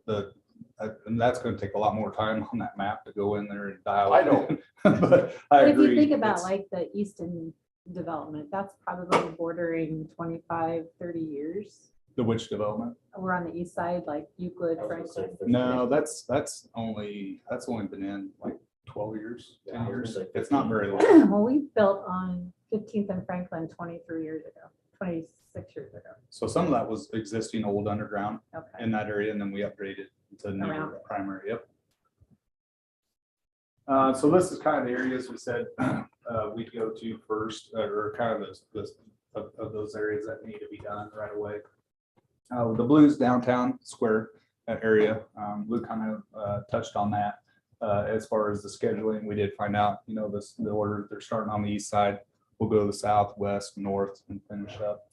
and that's gonna take a lot more time on that map to go in there and dial. I it know. in. But I But if you agree. think about It's- like the Easton development, that's probably bordering 25, 30 years. The which development? We're on the east side, like Euclid, I was gonna say Franklin. 50. No, that's only been in like 12 years, Yeah, 10 I was years. gonna say It's not very long. Well, we built on 15th and Franklin 23 years ago, 26 years ago. So some of that was existing old underground Okay. in that area, and then we upgraded to new Around it. primary, yep. So this is kind of the areas we said we'd go to first, or kind of of those areas that need to be done right away. The Blues downtown square area, Lou kind of touched on that. As far as the scheduling, we did find out, you know, the order, they're starting on the east side. We'll go to the south, west, north, and finish up.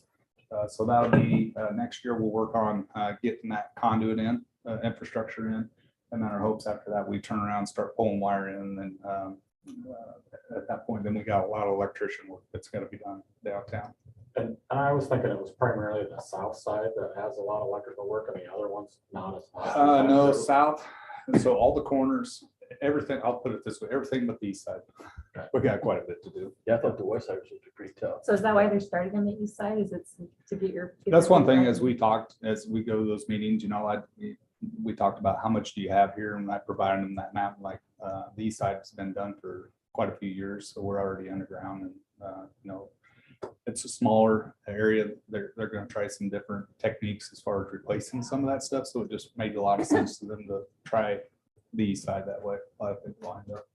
So that'll be, next year, we'll work on getting that conduit in, infrastructure in. And then our hopes after that, we turn around and start pulling wire in, and then at that point, then we got a lot of electrician work that's gotta be done downtown. And I was thinking it was primarily the south side that has a lot of electrical work and the other ones not as much. No, south, so all the corners, everything, I'll put it this way, everything but the east side. We got quite a bit to do. Yeah, I thought the west side was pretty tough. So is that why they're starting on the east side? Is it to get your? That's one thing, as we talked, as we go to those meetings, you know, we talked about how much do you have here, and I provided them that map, like, the east side's been done for quite a few years, so we're already underground, and, you know, it's a smaller area, they're gonna try some different techniques as far as replacing some of that stuff, so it just made a lot of sense to them to try the east side that way. A lot of things lined up.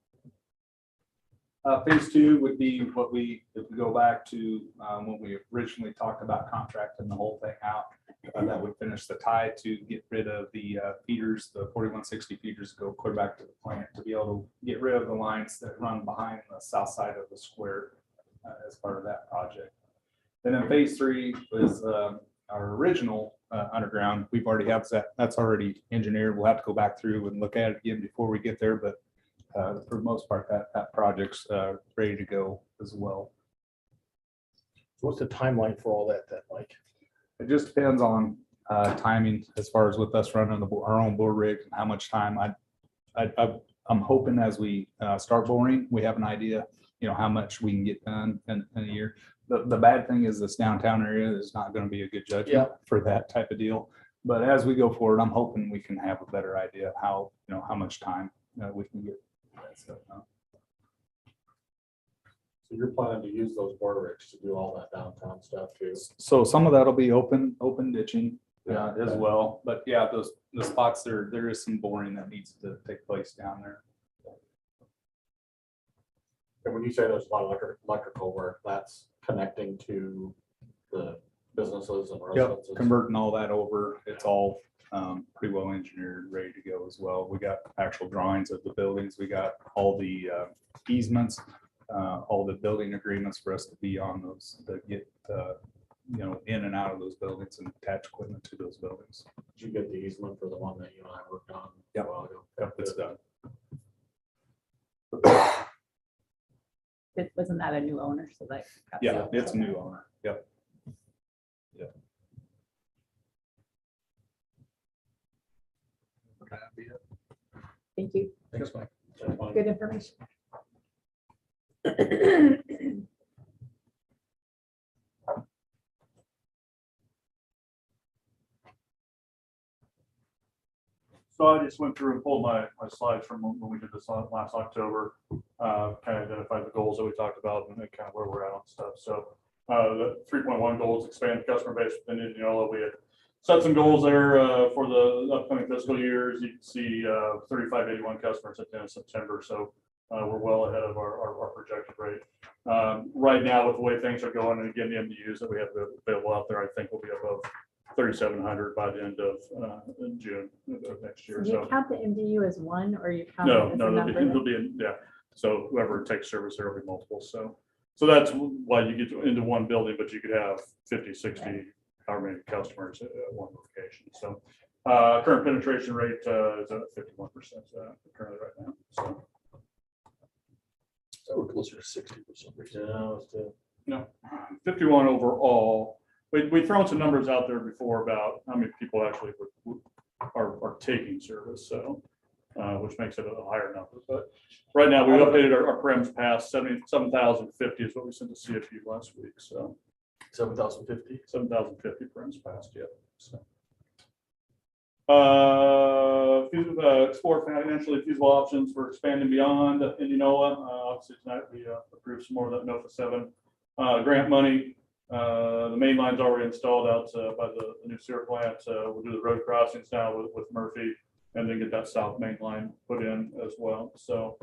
Phase two would be what if we go back to when we originally talked about contracting the whole thing out, that would finish the tie to get rid of the feeders, the 4160 feeders go clear back to the plant to be able to get rid of the lines that run behind the south side of the square as part of that project. And then phase three was our original underground. We've already have that's already engineered. We'll have to go back through and look at it again before we get there, but for the most part, that project's ready to go as well. What's the timeline for all that then, Mike? It just depends on timing as far as with us running our own bore rig and how much time I'm hoping as we start boring, we have an idea, you know, how much we can get done in a year. The bad thing is this downtown area is not going to be a good judgment for that type of deal. But as we go forward, I'm hoping we can have a better idea of how, you know, how much time we can get that stuff done. So you're planning to use those border rigs to do all that downtown stuff too? So some of that'll be open ditching Yeah, as okay. well. But yeah, the spots there is some boring that needs to take place down there. And when you say there's a lot of electrical work, that's connecting to the businesses and Yep, residences? converting all that over. It's all pretty well engineered, ready to go as well. We got actual drawings of the buildings. We got all the easements, all the building agreements for us to be on those, to get, you know, in and out of those buildings and attach equipment to those buildings. Did you get the easement for the one that you and I worked on? a Yep. while ago? Yep, it's done. Wasn't that a new owner? So like. Yeah, it's a new owner. Yep. Thank you. Thanks, Mike. money. Good information. So I just went through and pulled my slides from when we did this last October, kind of identified the goals that we talked about and kind of where we're at on stuff. So the 3.1 goals, expand the customer base within Indianola. We had set some goals there for the upcoming fiscal years. You can see 3581 customers at the end of September. So we're well ahead of our projected rate. Right now, with the way things are going, and again, the MDUs that we have available out there, I think will be above 3,700 by the end of June of next year. Do you count the MDU as one, or you count No, it as a no, number? they'll be, yeah. So whoever takes service, there will be multiple. So that's why you get into one building, but you could have 50, 60, however many customers at one location. So current penetration rate is at 51% currently right now. So We're closer to 60 for some reason. no, 51 overall. We've thrown some numbers out there before about how many people actually are taking service, so which makes it a higher number. But right now, we updated our prems past 77,050 is what we sent to CFU last week. So 7,050. 7,050 prems passed yet. So explore financially feasible options for expanding beyond Indianola. Obviously tonight we approved some more of that NOFA 7 grant money. The main line's already installed out by the new sewer plant. We'll do the road crossings now with Murphy, and then get that south main line put in as well. So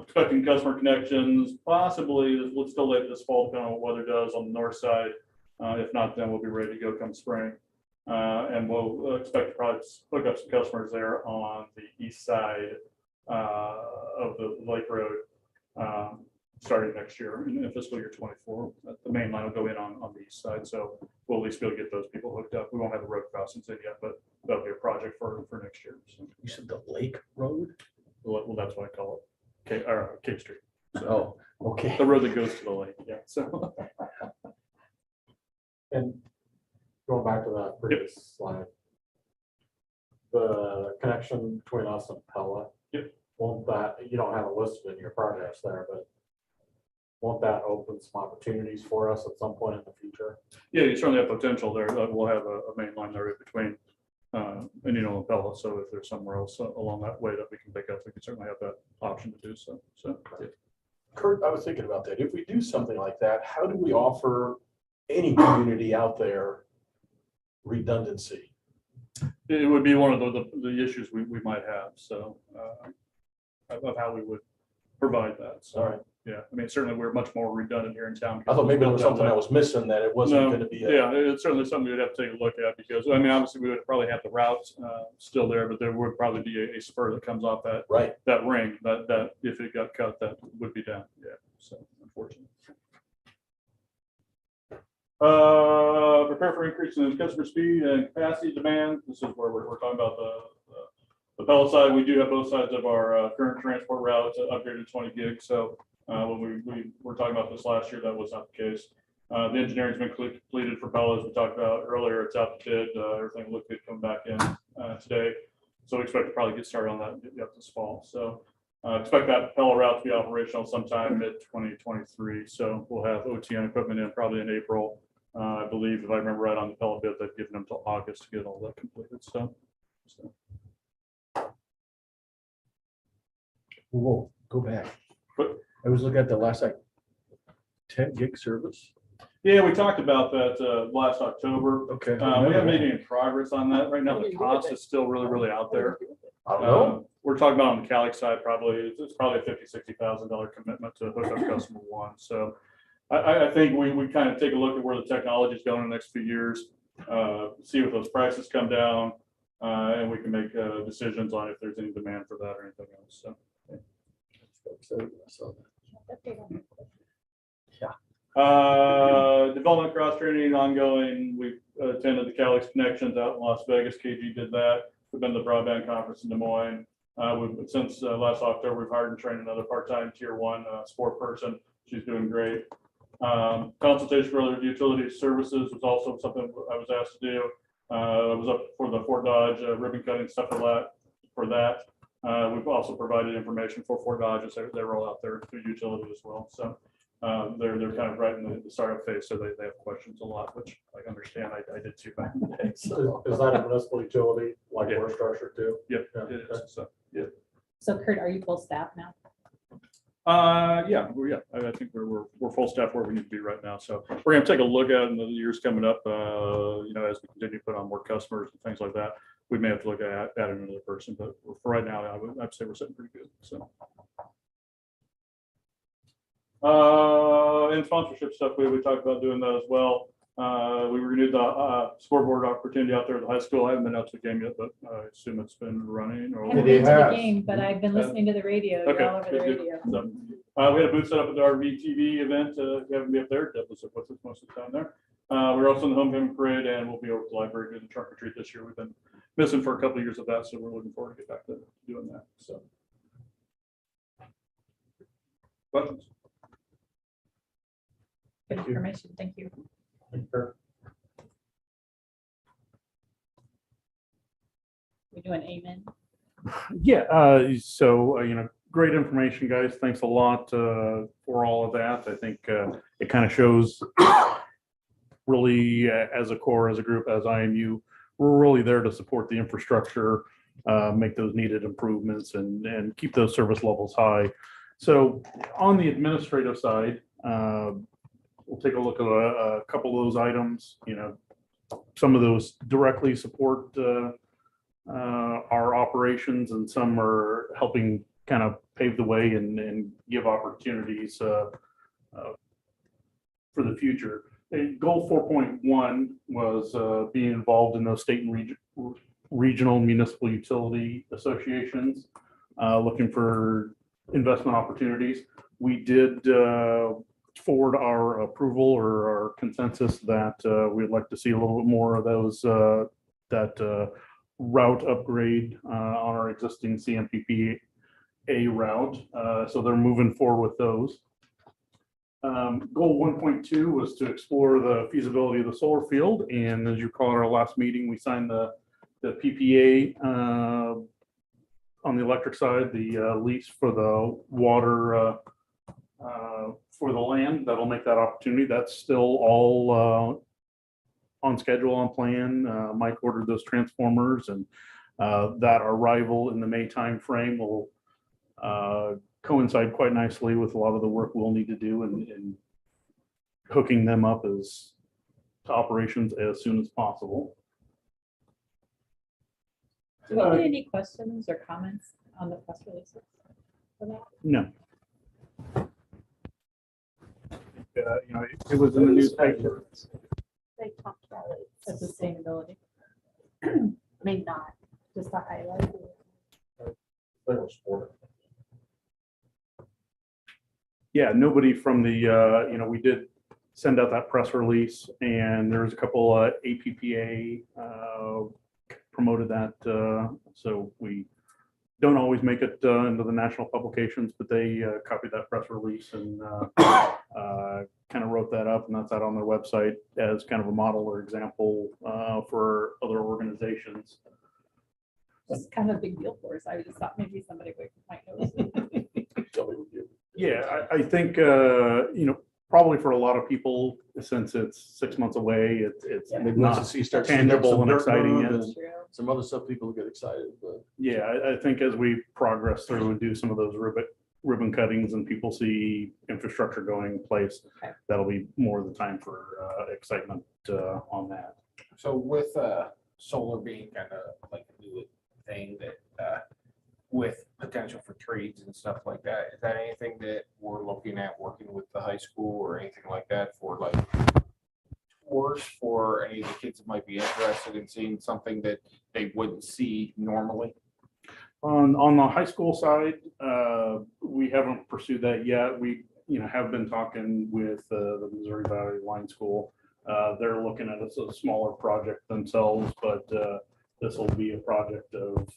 expecting customer connections, possibly, let's still late this fall, depending on what weather does on the north side. If not, then we'll be ready to go come spring. And we'll expect to probably hook up some customers there on the east side of the Lake Road. Starting next year in fiscal year 24, the main line will go in on the east side. So we'll at least be able to get those people hooked up. We won't have the road crossings in yet, but that'll be a project for next year. So, You said the Lake Road? well, that's what I call it. Cape Street. Oh, okay. The road that goes to the lake. Yeah. So And going back to that previous slide, the connection between us and Pella. Yep. Won't that, you don't have it listed in your projects there, but won't that open some opportunities for us at some point in the future? yeah, you certainly have potential there. We'll have a main line there between Indianola and Pella. So if there's somewhere else along that way that we can pick up, we can certainly have that option to do so. So yeah. Kurt, I was thinking about that. If we do something like that, how do we offer any community out there redundancy? It would be one of the issues we might have. So of how we would provide that. So, All right. yeah, I mean, certainly we're much more redundant here in town. I thought maybe there was something I was missing, that it wasn't No, going to be. yeah, it's certainly something we'd have to take a look at, because I mean, obviously we would probably have the routes still there, but there would probably be a spur that comes off that Right. that ring that if it got cut, that would be down. Yeah, so unfortunately. Prepare for increase in customer speed and capacity demand. This is where we're talking about the Pella side. We do have both sides of our current transport routes upgraded to 20 gigs. So when we were talking about this last year, that was not the case. The engineering's been completed for Pella, as we talked about earlier. It's out to bid. Everything looked good coming back in today. So we expect to probably get started on that yet this fall. So expect that Pella route to be operational sometime mid-2023. So we'll have OTN equipment in probably in April. I believe, if I remember right on the Pella bid, they've given them till August to get all that completed. So. Whoa, go back. But I was looking at the last, 10 gig service. yeah, we talked about that last October. Okay. We haven't made any progress on that right now. The cost is still really out there. I don't know. We're talking about on the Calix side, probably it's probably a $50,000-$60,000 commitment to hook up customer one. So I think we kind of take a look at where the technology is going in the next few years, see if those prices come down, and we can make decisions on if there's any demand for that or anything else. So. Development cross training ongoing. We've attended the Calix Connections out in Las Vegas. KG did that. We've been to the broadband conference in Des Moines. Since last October, we've hired and trained another part-time tier 1 sport person. She's doing great. Consultation for other utility services was also something I was asked to do. I was up for the Fort Dodge ribbon cutting stuff for that. We've also provided information for Fort Dodge, they roll out their utility as well. So they're kind of right in the startup phase, so they have questions a lot, which I understand. I did too back in the day. So, Is that a municipal utility like Yeah. we're structured to? yep, Yeah, it is. So, yeah. So Kurt, are you full staff now? Yeah, I think we're full staff where we need to be right now. So we're gonna take a look at it in the years coming up, as we continue to put on more customers and things like that. We may have to look at adding another person, but for right now, I'd say we're sitting pretty good, so. And sponsorship stuff, we talked about doing that as well. We renewed the scoreboard opportunity out there at the high school. I haven't been out to the game yet, but I assume it's been running I or. haven't It been to the has. game, but I've been listening to the radio. You're Okay, all over the good, good. radio. So, we had a booth set up at the RVTV event, you haven't been up there, that was what's most of the time there. We're also in the homecoming parade and we'll be over at the library doing the trunk or treat this year. We've been missing for a couple of years of that, so we're looking forward to get back to doing that, so. Questions? Good information. Thank you. We do an amen. Yeah, great information, guys. Thanks a lot for all of that. I think it kind of shows really as a core, as a group, as IMU, we're really there to support the infrastructure, make those needed improvements and keep those service levels high. So on the administrative side, we'll take a look at a couple of those items. Some of those directly support our operations and some are helping kind of pave the way and give opportunities for the future. Goal 4.1 was being involved in those state and regional municipal utility associations, looking for investment opportunities. We did forward our approval or our consensus that we'd like to see a little bit more of those, that route upgrade on our existing CMPPA route. So they're moving forward with those. Goal 1.2 was to explore the feasibility of the solar field. And as you recall, at our last meeting, we signed the PPA on the electric side, the lease for the water for the land. That'll make that opportunity. That's still all on schedule, on plan. Mike ordered those transformers and that arrival in the May timeframe will coincide quite nicely with a lot of the work we'll need to do and hooking them up to operations as soon as possible. Do we get any questions or comments on the press releases for that? No. It was in the newspaper. They talked about it. The sustainability, Maybe not. just to highlight. Yeah, nobody from the, we did send out that press release and there was a couple APPA promoted that. So we don't always make it into the national publications, but they copied that press release and kind of wrote that up, and that's out on their website as kind of a model or example for other organizations. It's kind of a big deal for us. I just thought maybe somebody might notice. Yeah, I think, probably for a lot of people, since it's 6 months away, it's Maybe once the not sea starts. tangible and exciting move yet. and Some other stuff, people get excited, but. Yeah, I think as we progress through and do some of those ribbon cuttings and people see infrastructure going in place, Okay. that'll be more of the time for excitement on that. So with solar being kind of like a new thing that with potential for trades and stuff like that, is that anything that we're looking at working with the high school or anything like that for like tours for any of the kids that might be interested in seeing something that they wouldn't see normally? On the high school side, we haven't pursued that yet. We, have been talking with the Missouri Valley Line School. They're looking at it as a smaller project themselves, but this will be a project of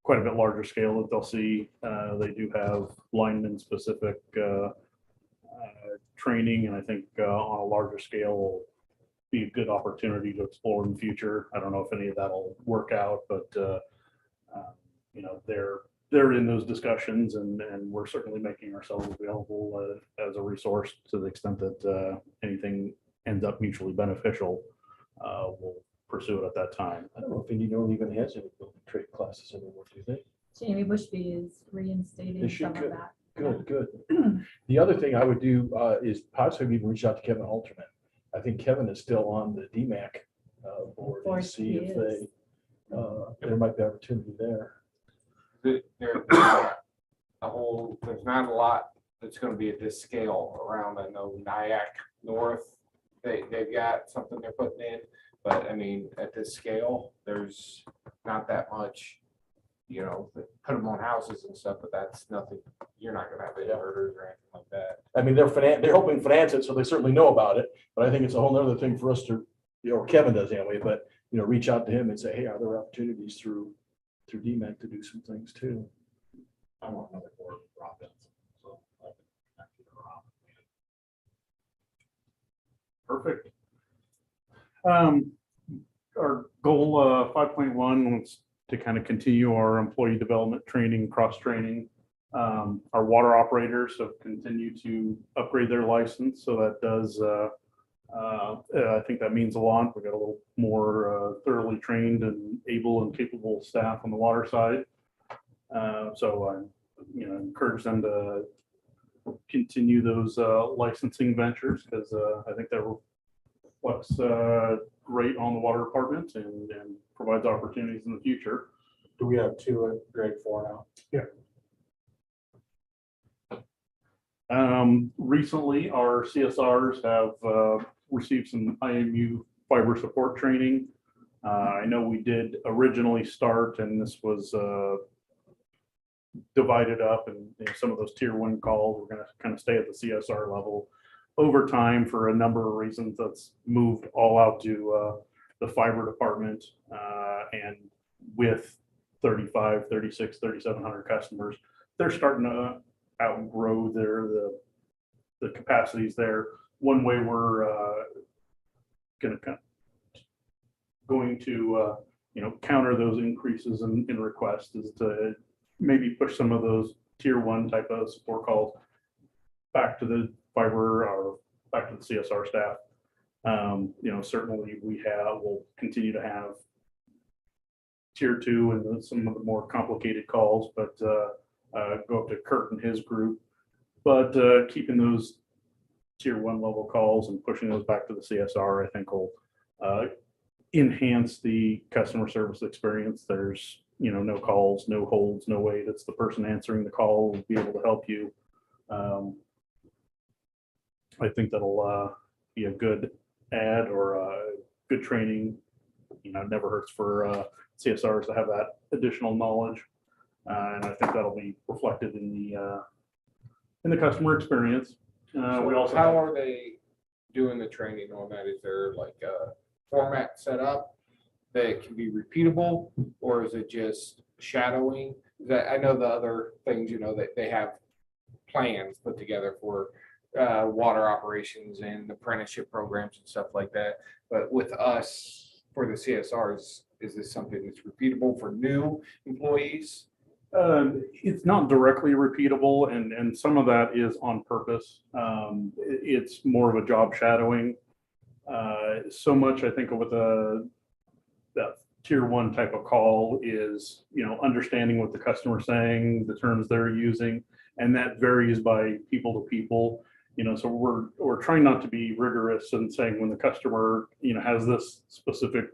quite a bit larger scale that they'll see. They do have lineman specific training, and I think on a larger scale will be a good opportunity to explore in the future. I don't know if any of that will work out, but they're they're in those discussions and we're certainly making ourselves available as a resource to the extent that anything ends up mutually beneficial. We'll pursue it at that time. I don't know if Indiana even has any building trade classes anymore, do you think? Jamie Bushby is reinstating Is she some of good? that. Good, good. The other thing I would do is possibly even reach out to Kevin Alterman. I think Kevin is still on the DMAC board and Board, see he if is. there might be opportunity there. There's not a lot that's gonna be at this scale around. I know Nyack North, they've got something they're putting in, but I mean, at this scale, there's not that much. You know, put them on houses and stuff, but that's nothing, you're not gonna have inverters or anything like that. I mean, they're helping finance it, so they certainly know about it, but I think it's a whole nother thing for us to, or Kevin does anyway, but, you know, reach out to him and say, hey, are there opportunities through DMAC to do some things too? I want another board drop in. So I can actually go around. Perfect. Our goal 5.1 was to kind of continue our employee development training, cross training. Our water operators have continued to upgrade their license, so that does, I think that means a lot. We've got a little more thoroughly trained and able and capable staff on the water side. So I, encourage them to continue those licensing ventures because I think that reflects great on the water department and provides opportunities in the future. Do we have 2 at grade 4 now? Recently, our CSRs have received some IMU fiber support training. I know we did originally start, and this was divided up, and some of those tier 1 calls, we're going to kind of stay at the CSR level. Over time, for a number of reasons, that's moved all out to the fiber department, and with 35, 36, 3,700 customers, they're starting to outgrow the capacities there. One way we're going to counter those increases in requests is to maybe push some of those tier 1 type of support calls back to the fiber or back to the CSR staff. Certainly we'll continue to have tier 2 and some of the more complicated calls, but go up to Kurt and his group. But keeping those tier 1 level calls and pushing those back to the CSR, I think will enhance the customer service experience. There's no calls, no holds, no wait. It's the person answering the call will be able to help you. I think that'll be a good add or good training. It never hurts for CSRs to have that additional knowledge, and I think that'll be reflected in the customer experience. We also How are they doing the training on that? Is there like a format set up that can be repeatable, or is it just shadowing? That I know the other things, that they have plans put together for water operations and apprenticeship programs and stuff like that. But with us, for the CSRs, is this something that's repeatable for new employees? It's not directly repeatable, and some of that is on purpose. It's more of a job shadowing. So much, I think, with that tier 1 type of call is, understanding what the customer's saying, the terms they're using, and that varies by people to people. So we're trying not to be rigorous and saying when the customer, has this specific,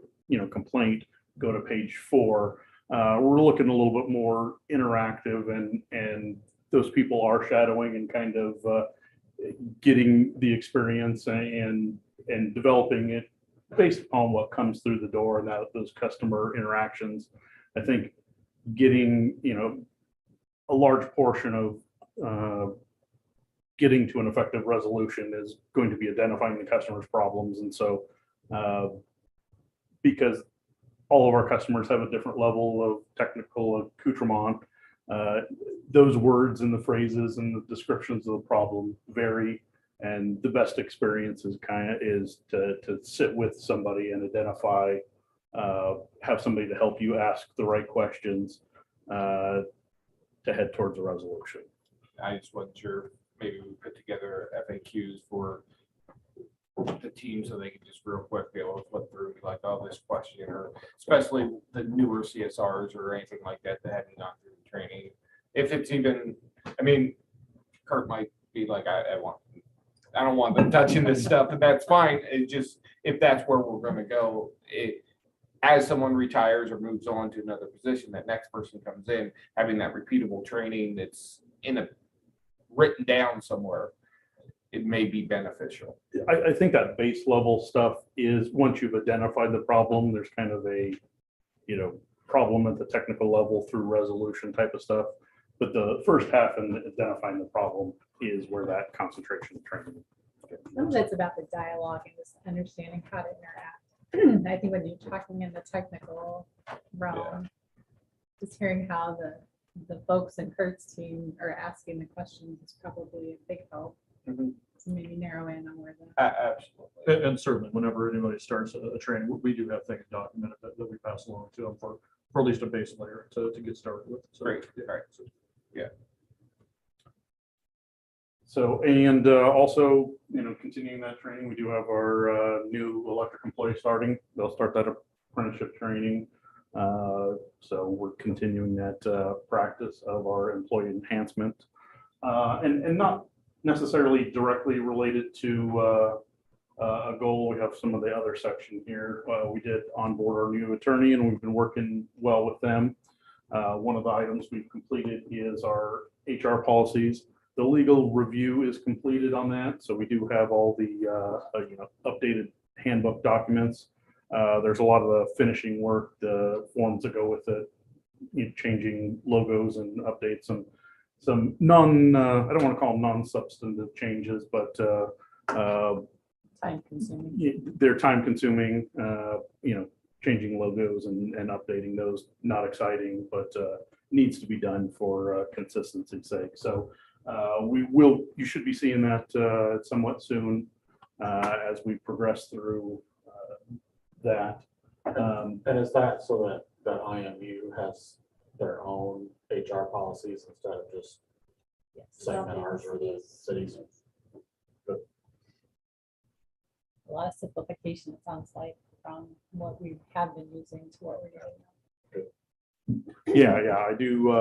complaint, go to page 4. We're looking a little bit more interactive, and those people are shadowing and kind of getting the experience and developing it based upon what comes through the door and those customer interactions. I think getting, a large portion of getting to an effective resolution is going to be identifying the customer's problems. And so because all of our customers have a different level of technical accoutrement, those words and the phrases and the descriptions of the problem vary. And the best experience is to sit with somebody and identify, have somebody to help you ask the right questions, to head towards a resolution. I just wasn't sure, maybe we put together FAQs for the team so they could just real quick be able to flip through and be like, oh, this question, or especially the newer CSRs or anything like that that hadn't gone through the training. If it's even, I mean, Kurt might be like, I don't want them touching this stuff, and that's fine. It just, if that's where we're gonna go, as someone retires or moves on to another position, that next person comes in, having that repeatable training that's written down somewhere, it may be beneficial. I think that base level stuff is, once you've identified the problem, there's kind of a, problem at the technical level through resolution type of stuff. But the first half in identifying the problem is where that concentration of training. Some of it's about the dialogue and just understanding how to interact. I think when you're talking in the technical realm, just hearing how the folks in Kurt's team are asking the questions is probably a big help. Mhm. So maybe narrow in on where the. Absolutely. And certainly, whenever anybody starts a training, we do have things documented that we pass along to them for at least a base layer to get started with. So, Great. yeah. All right. So, and also, continuing that training, we do have our new electric employee starting. They'll start that apprenticeship training. So we're continuing that practice of our employee enhancement. And not necessarily directly related to a goal. We have some of the other section here. We did onboard our new attorney, and we've been working well with them. One of the items we've completed is our HR policies. The legal review is completed on that, so we do have all the updated handbook documents. There's a lot of the finishing work, the forms that go with it, changing logos and updates, and some I don't want to call them non-substantive changes, but Time consuming. they're time consuming. Changing logos and updating those, not exciting, but needs to be done for consistency's sake. So you should be seeing that somewhat soon as we progress through that. And is that so that IMU has their own HR policies instead of just saying that ours are the cities? A lot of simplification, it sounds like, from what we have been using to what we're doing. Yeah, I do.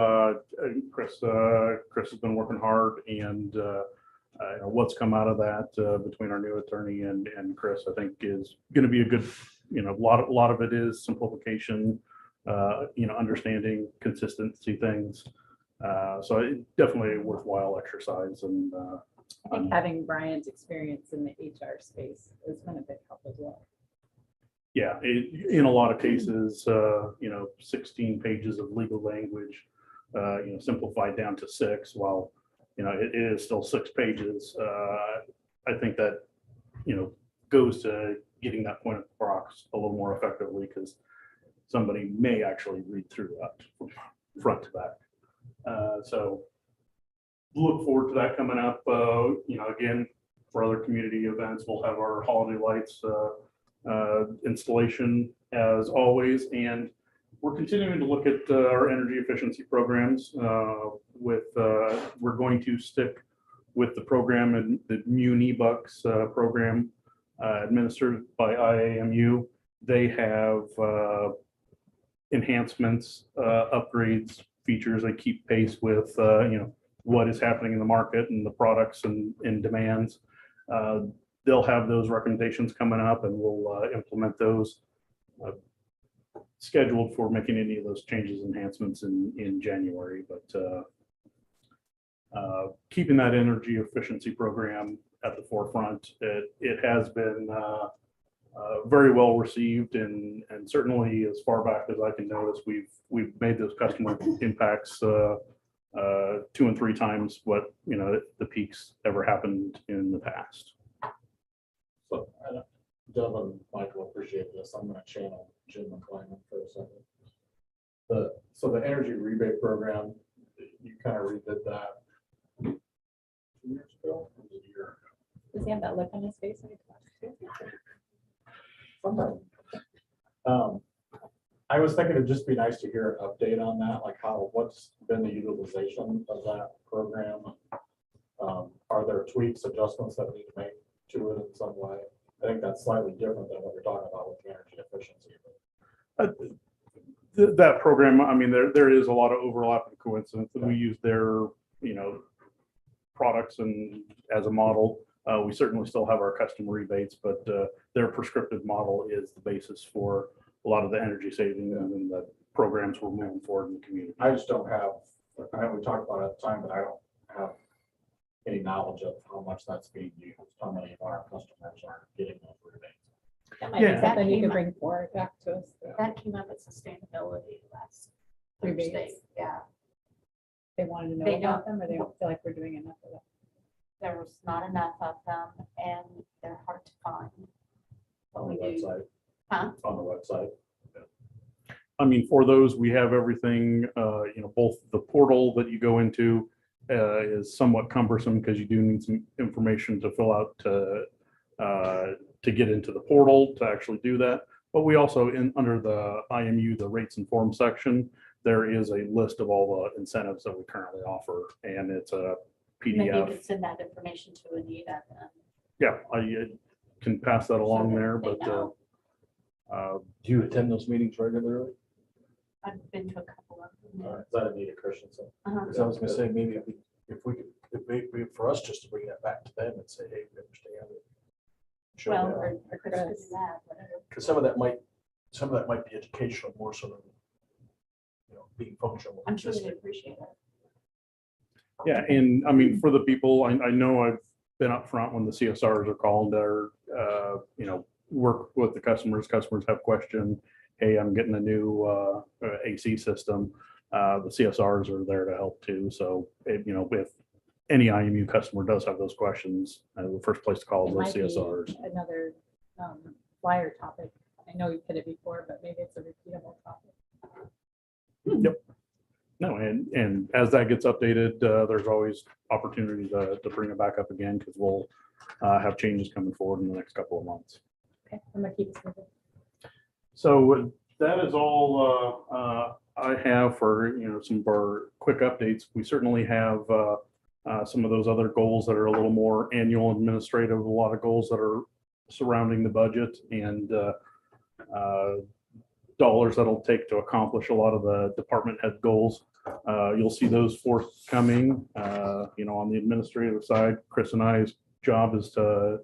Chris has been working hard, and what's come out of that between our new attorney and Chris, I think is going to be a good, a lot of it is simplification, understanding consistency things. So it definitely a worthwhile exercise, and I think having Brian's experience in the HR space has been a big help as well. yeah, in a lot of cases, 16 pages of legal language, simplified down to 6, while, it is still 6 pages. I think that, goes to getting that point across a little more effectively, because somebody may actually read through that from front to back. So look forward to that coming up. Again, for other community events, we'll have our holiday lights installation as always, and we're continuing to look at our energy efficiency programs. We're going to stick with the program and the Muni Bucks program administered by IAMU. They have enhancements, upgrades, features that keep pace with what is happening in the market and the products and demands. They'll have those recommendations coming up, and we'll implement those. Scheduled for making any of those changes, enhancements in January, but keeping that energy efficiency program at the forefront. It has been very well received, and certainly as far back as I can notice, we've made those customer impacts 2 and 3 times what the peaks ever happened in the past. So, Deb and Michael appreciate this. I'm gonna channel Jim McClellan for a second. So the energy rebate program, you kind of redid that 2 years ago, or was it a year ago? Does he have that look on his face when he talks to you? Sometime. I was thinking it'd just be nice to hear an update on that, like what's been the utilization of that program? Are there tweaks, adjustments that we need to make to it in some way? I think that's slightly different than what we're talking about with the energy efficiency. That program, I mean, there is a lot of overlap and coincidence that we use their, products and as a model. We certainly still have our custom rebates, but their prescriptive model is the basis for a lot of the energy savings and the programs we're moving forward in the community. I just don't have, I know we talked about it at the time, but I don't have any knowledge of how much that's being used, how many of our customers are getting those rebates. That might be Yeah. something you could bring forward back to us. That came up at sustainability last Rebates. Thursday. Yeah, They wanted to know They about don't- them, or they don't feel like we're doing enough of that. there was not enough of them and they're hard to find. What On we the do, website. Huh? On the website. I mean, for those, we have everything, both the portal that you go into is somewhat cumbersome because you do need some information to fill out to get into the portal to actually do that. But we also, under the IMU, the rates and forms section, there is a list of all the incentives that we currently offer, and it's a maybe you PDF. could send that information to Anita. And Yeah, I can pass that along that there, they but know. Do you attend those meetings regularly? I've been to a couple of them. Is that Anita Christensen? Uh-huh. Because I was gonna say, maybe if we could, for us just to bring that back to them and say, hey, we understand it. Show Well, them. or Chris could do that, whatever. Because some of that might be educational more so than, being functional. I'm sure they appreciate it. yeah, and I mean, for the people, I know I've been up front when the CSRs are called, they're, work with the customers have questions. Hey, I'm getting a new AC system. The CSRs are there to help too. So, if any IMU customer does have those questions, the first place to call It is might those be CSRs. another flyer topic. I know you've hit it before, but maybe it's a repeatable topic. No, and as that gets updated, there's always opportunity to bring it back up again because we'll have changes coming forward in the next couple of months. Okay, I'm gonna keep it moving. So that is all I have for, some of our quick updates. We certainly have some of those other goals that are a little more annual administrative, a lot of goals that are surrounding the budget and dollars that'll take to accomplish a lot of the department head goals. You'll see those forthcoming, on the administrative side. Chris and I's job is to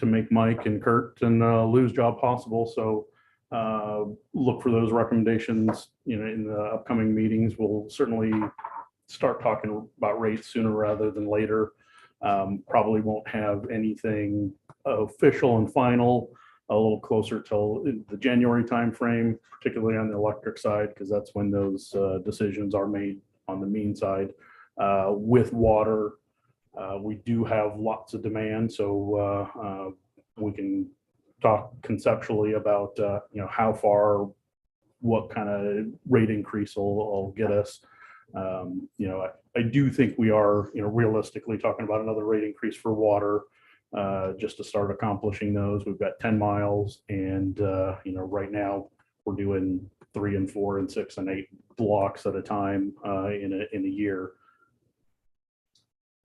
make Mike and Kurt and Lou's job possible. So look for those recommendations, in the upcoming meetings. We'll certainly start talking about rates sooner rather than later. Probably won't have anything official and final a little closer till the January timeframe, particularly on the electric side, because that's when those decisions are made on the mean side. With water, we do have lots of demand, so we can talk conceptually about how far, what kind of rate increase will get us. I do think we are realistically talking about another rate increase for water, just to start accomplishing those. We've got 10 miles and right now we're doing 3 and 4 and 6 and 8 blocks at a time in a year.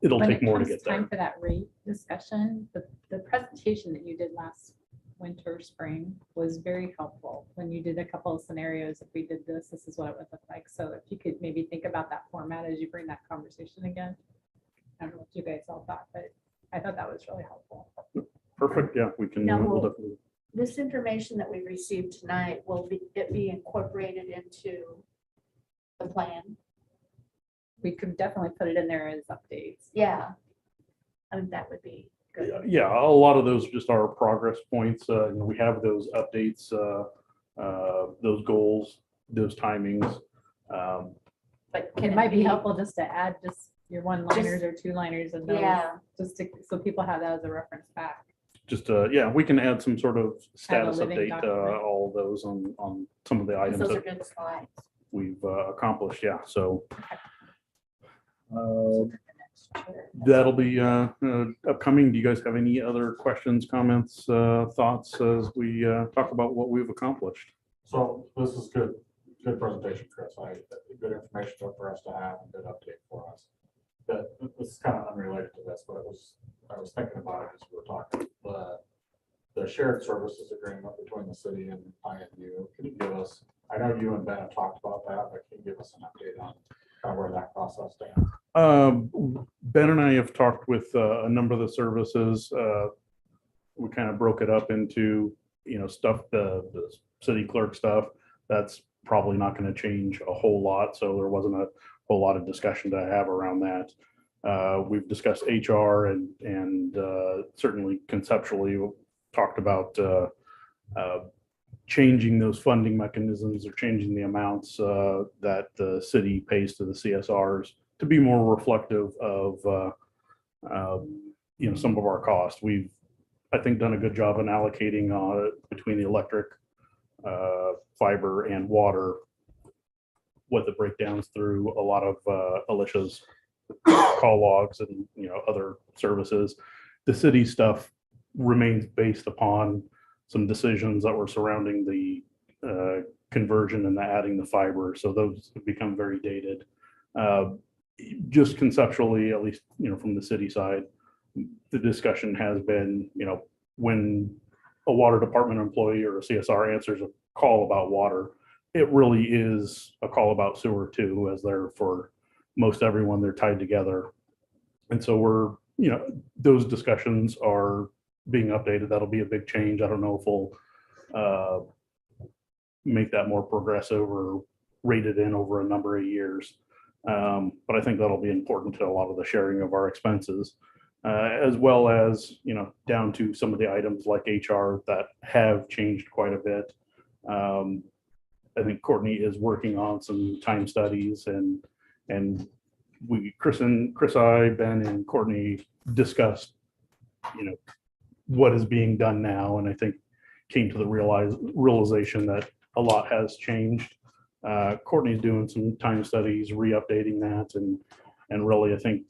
It'll When take it more to comes get there. time for that rate discussion, the presentation that you did last winter, spring was very helpful. When you did a couple of scenarios, if we did this is what it would look like. So if you could maybe think about that format as you bring that conversation again. I don't know what you guys all thought, but I thought that was really helpful. Perfect. Yeah, we can. Now, we'll will- definitely. This information that we received tonight, will it be incorporated into the plan? We could definitely put it in there as updates. Yeah. I think that would be good. Yeah, a lot of those just are progress points. We have those updates, those goals, those timings. But It might be helpful just to add just your one-liners or two-liners and those, Yeah. so people have that as a reference back. Just, we can add some sort of status living update, document. all of those on some of the items Those are that good slides. we've accomplished. Yeah, so The next chair. that'll be upcoming. Do you guys have any other questions, comments, thoughts as we talk about what we've accomplished? So this is good presentation, Chris. Good information for us to have and good update for us. But this is kind of unrelated to this, but I was thinking about it as we were talking. The shared services agreement between the city and IMU, can you give us, I know you and Ben have talked about that, but can you give us an update on kind of where that process stands? Ben and I have talked with a number of the services. We kind of broke it up into, stuff, the city clerk stuff. That's probably not going to change a whole lot. So there wasn't a whole lot of discussion to have around that. We've discussed HR and certainly conceptually talked about changing those funding mechanisms or changing the amounts that the city pays to the CSRs to be more reflective of some of our costs. We've, I think, done a good job in allocating between the electric, fiber, and water, what the breakdowns through a lot of Alicia's call logs and other services. The city stuff remains based upon some decisions that were surrounding the conversion and the adding the fiber. So those have become very dated. Just conceptually, at least from the city side, the discussion has been, when a water department employee or a CSR answers a call about water, it really is a call about sewer too, as they're for most everyone, they're tied together. And so we're, those discussions are being updated. That'll be a big change. I don't know if we'll make that more progressive or rated in over a number of years. But I think that'll be important to a lot of the sharing of our expenses, as well as, down to some of the items like HR that have changed quite a bit. I think Courtney is working on some time studies and Chris, I, Ben, and Courtney discussed, what is being done now. And I think came to the realization that a lot has changed. Courtney's doing some time studies, re-updating that, and really, I think,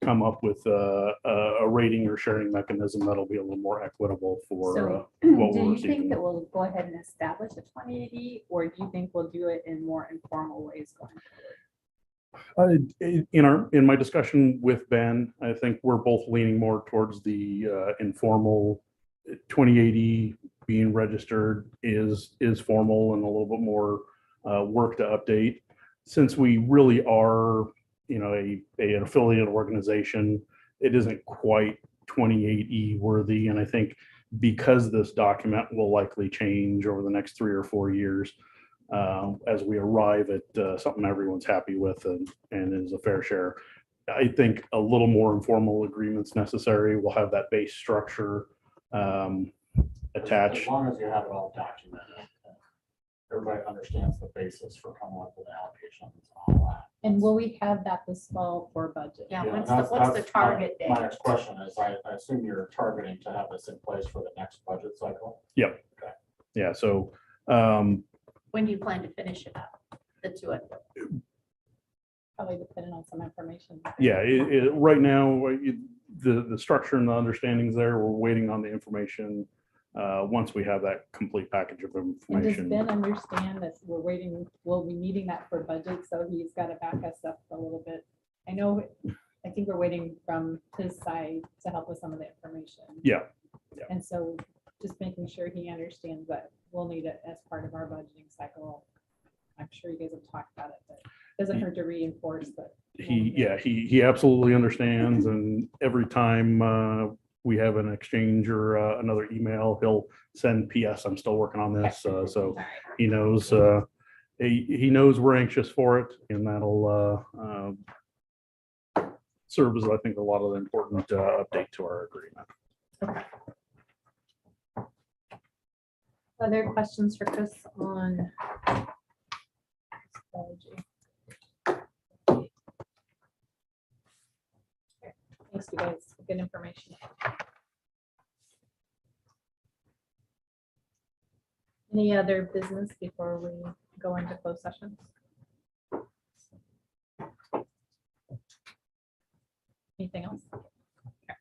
come up with a rating or sharing mechanism that'll be a little more equitable for So what do we're you receiving. think that we'll go ahead and establish a 2080, or do you think we'll do it in more informal ways going In my discussion with Ben, I think we're both leaning more towards the informal. 2080 being registered is formal and a little bit more work to update. Since we really are, an affiliate organization, it isn't quite 28E worthy. And I think because this document will likely change over the next 3 or 4 years, as we arrive at something everyone's happy with and is a fair share. I think a little more informal agreements necessary. We'll have that base structure attached. As long as you have it all documented, everybody understands the basis for coming up with allocations and all that. And will we have that this fall for budget? Yeah, Yeah, what's that's- the that's target My date? next question is, I assume you're targeting to have this in place for the next budget cycle? Yeah. So When do you plan to finish it up? The two of them? Probably depending on some information. yeah, right now, the structure and the understandings there, we're waiting on the information. Once we have that complete package of And does information. Ben understand that we're waiting, we'll be needing that for budget, so he's got to back us up a little bit? I think we're waiting from his side to help with some of the information. Yeah. And so just making sure he understands that we'll need it as part of our budgeting cycle. I'm sure you guys have talked about it, but it doesn't hurt to reinforce that. He absolutely understands, and every time we have an exchange or another email, he'll send PS, I'm still working on this. So All right. he knows he knows we're anxious for it, and that'll serve as, I think, a lot of the important update to our agreement. Other questions for Chris on strategy? Thanks, you guys. Good information. Any other business before we go into closed session? Anything else? Okay.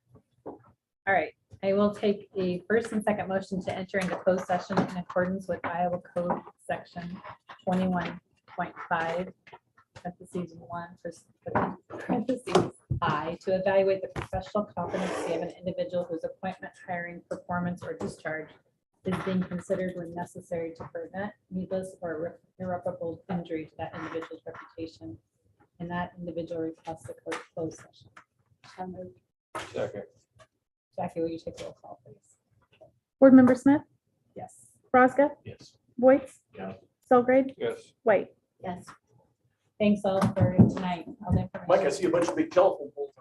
All right, I will take a first and second motion to enter into closed session in accordance with Iowa Code Section 21.5, parentheses 1, parentheses I, to evaluate the professional competency of an individual whose appointment, hiring, performance, or discharge is being considered when necessary to prevent needless or irreparable injury to that individual's reputation, and that individual requests a closed session. Second. Jackie, will you take a roll call, please? Board Member Smith, Yes. Braga, Yes. Voight, Yeah. Cellgrade, Yes. White. Yes. Thanks all for tonight. All the information. Mike, I see a bunch of big telephone poles.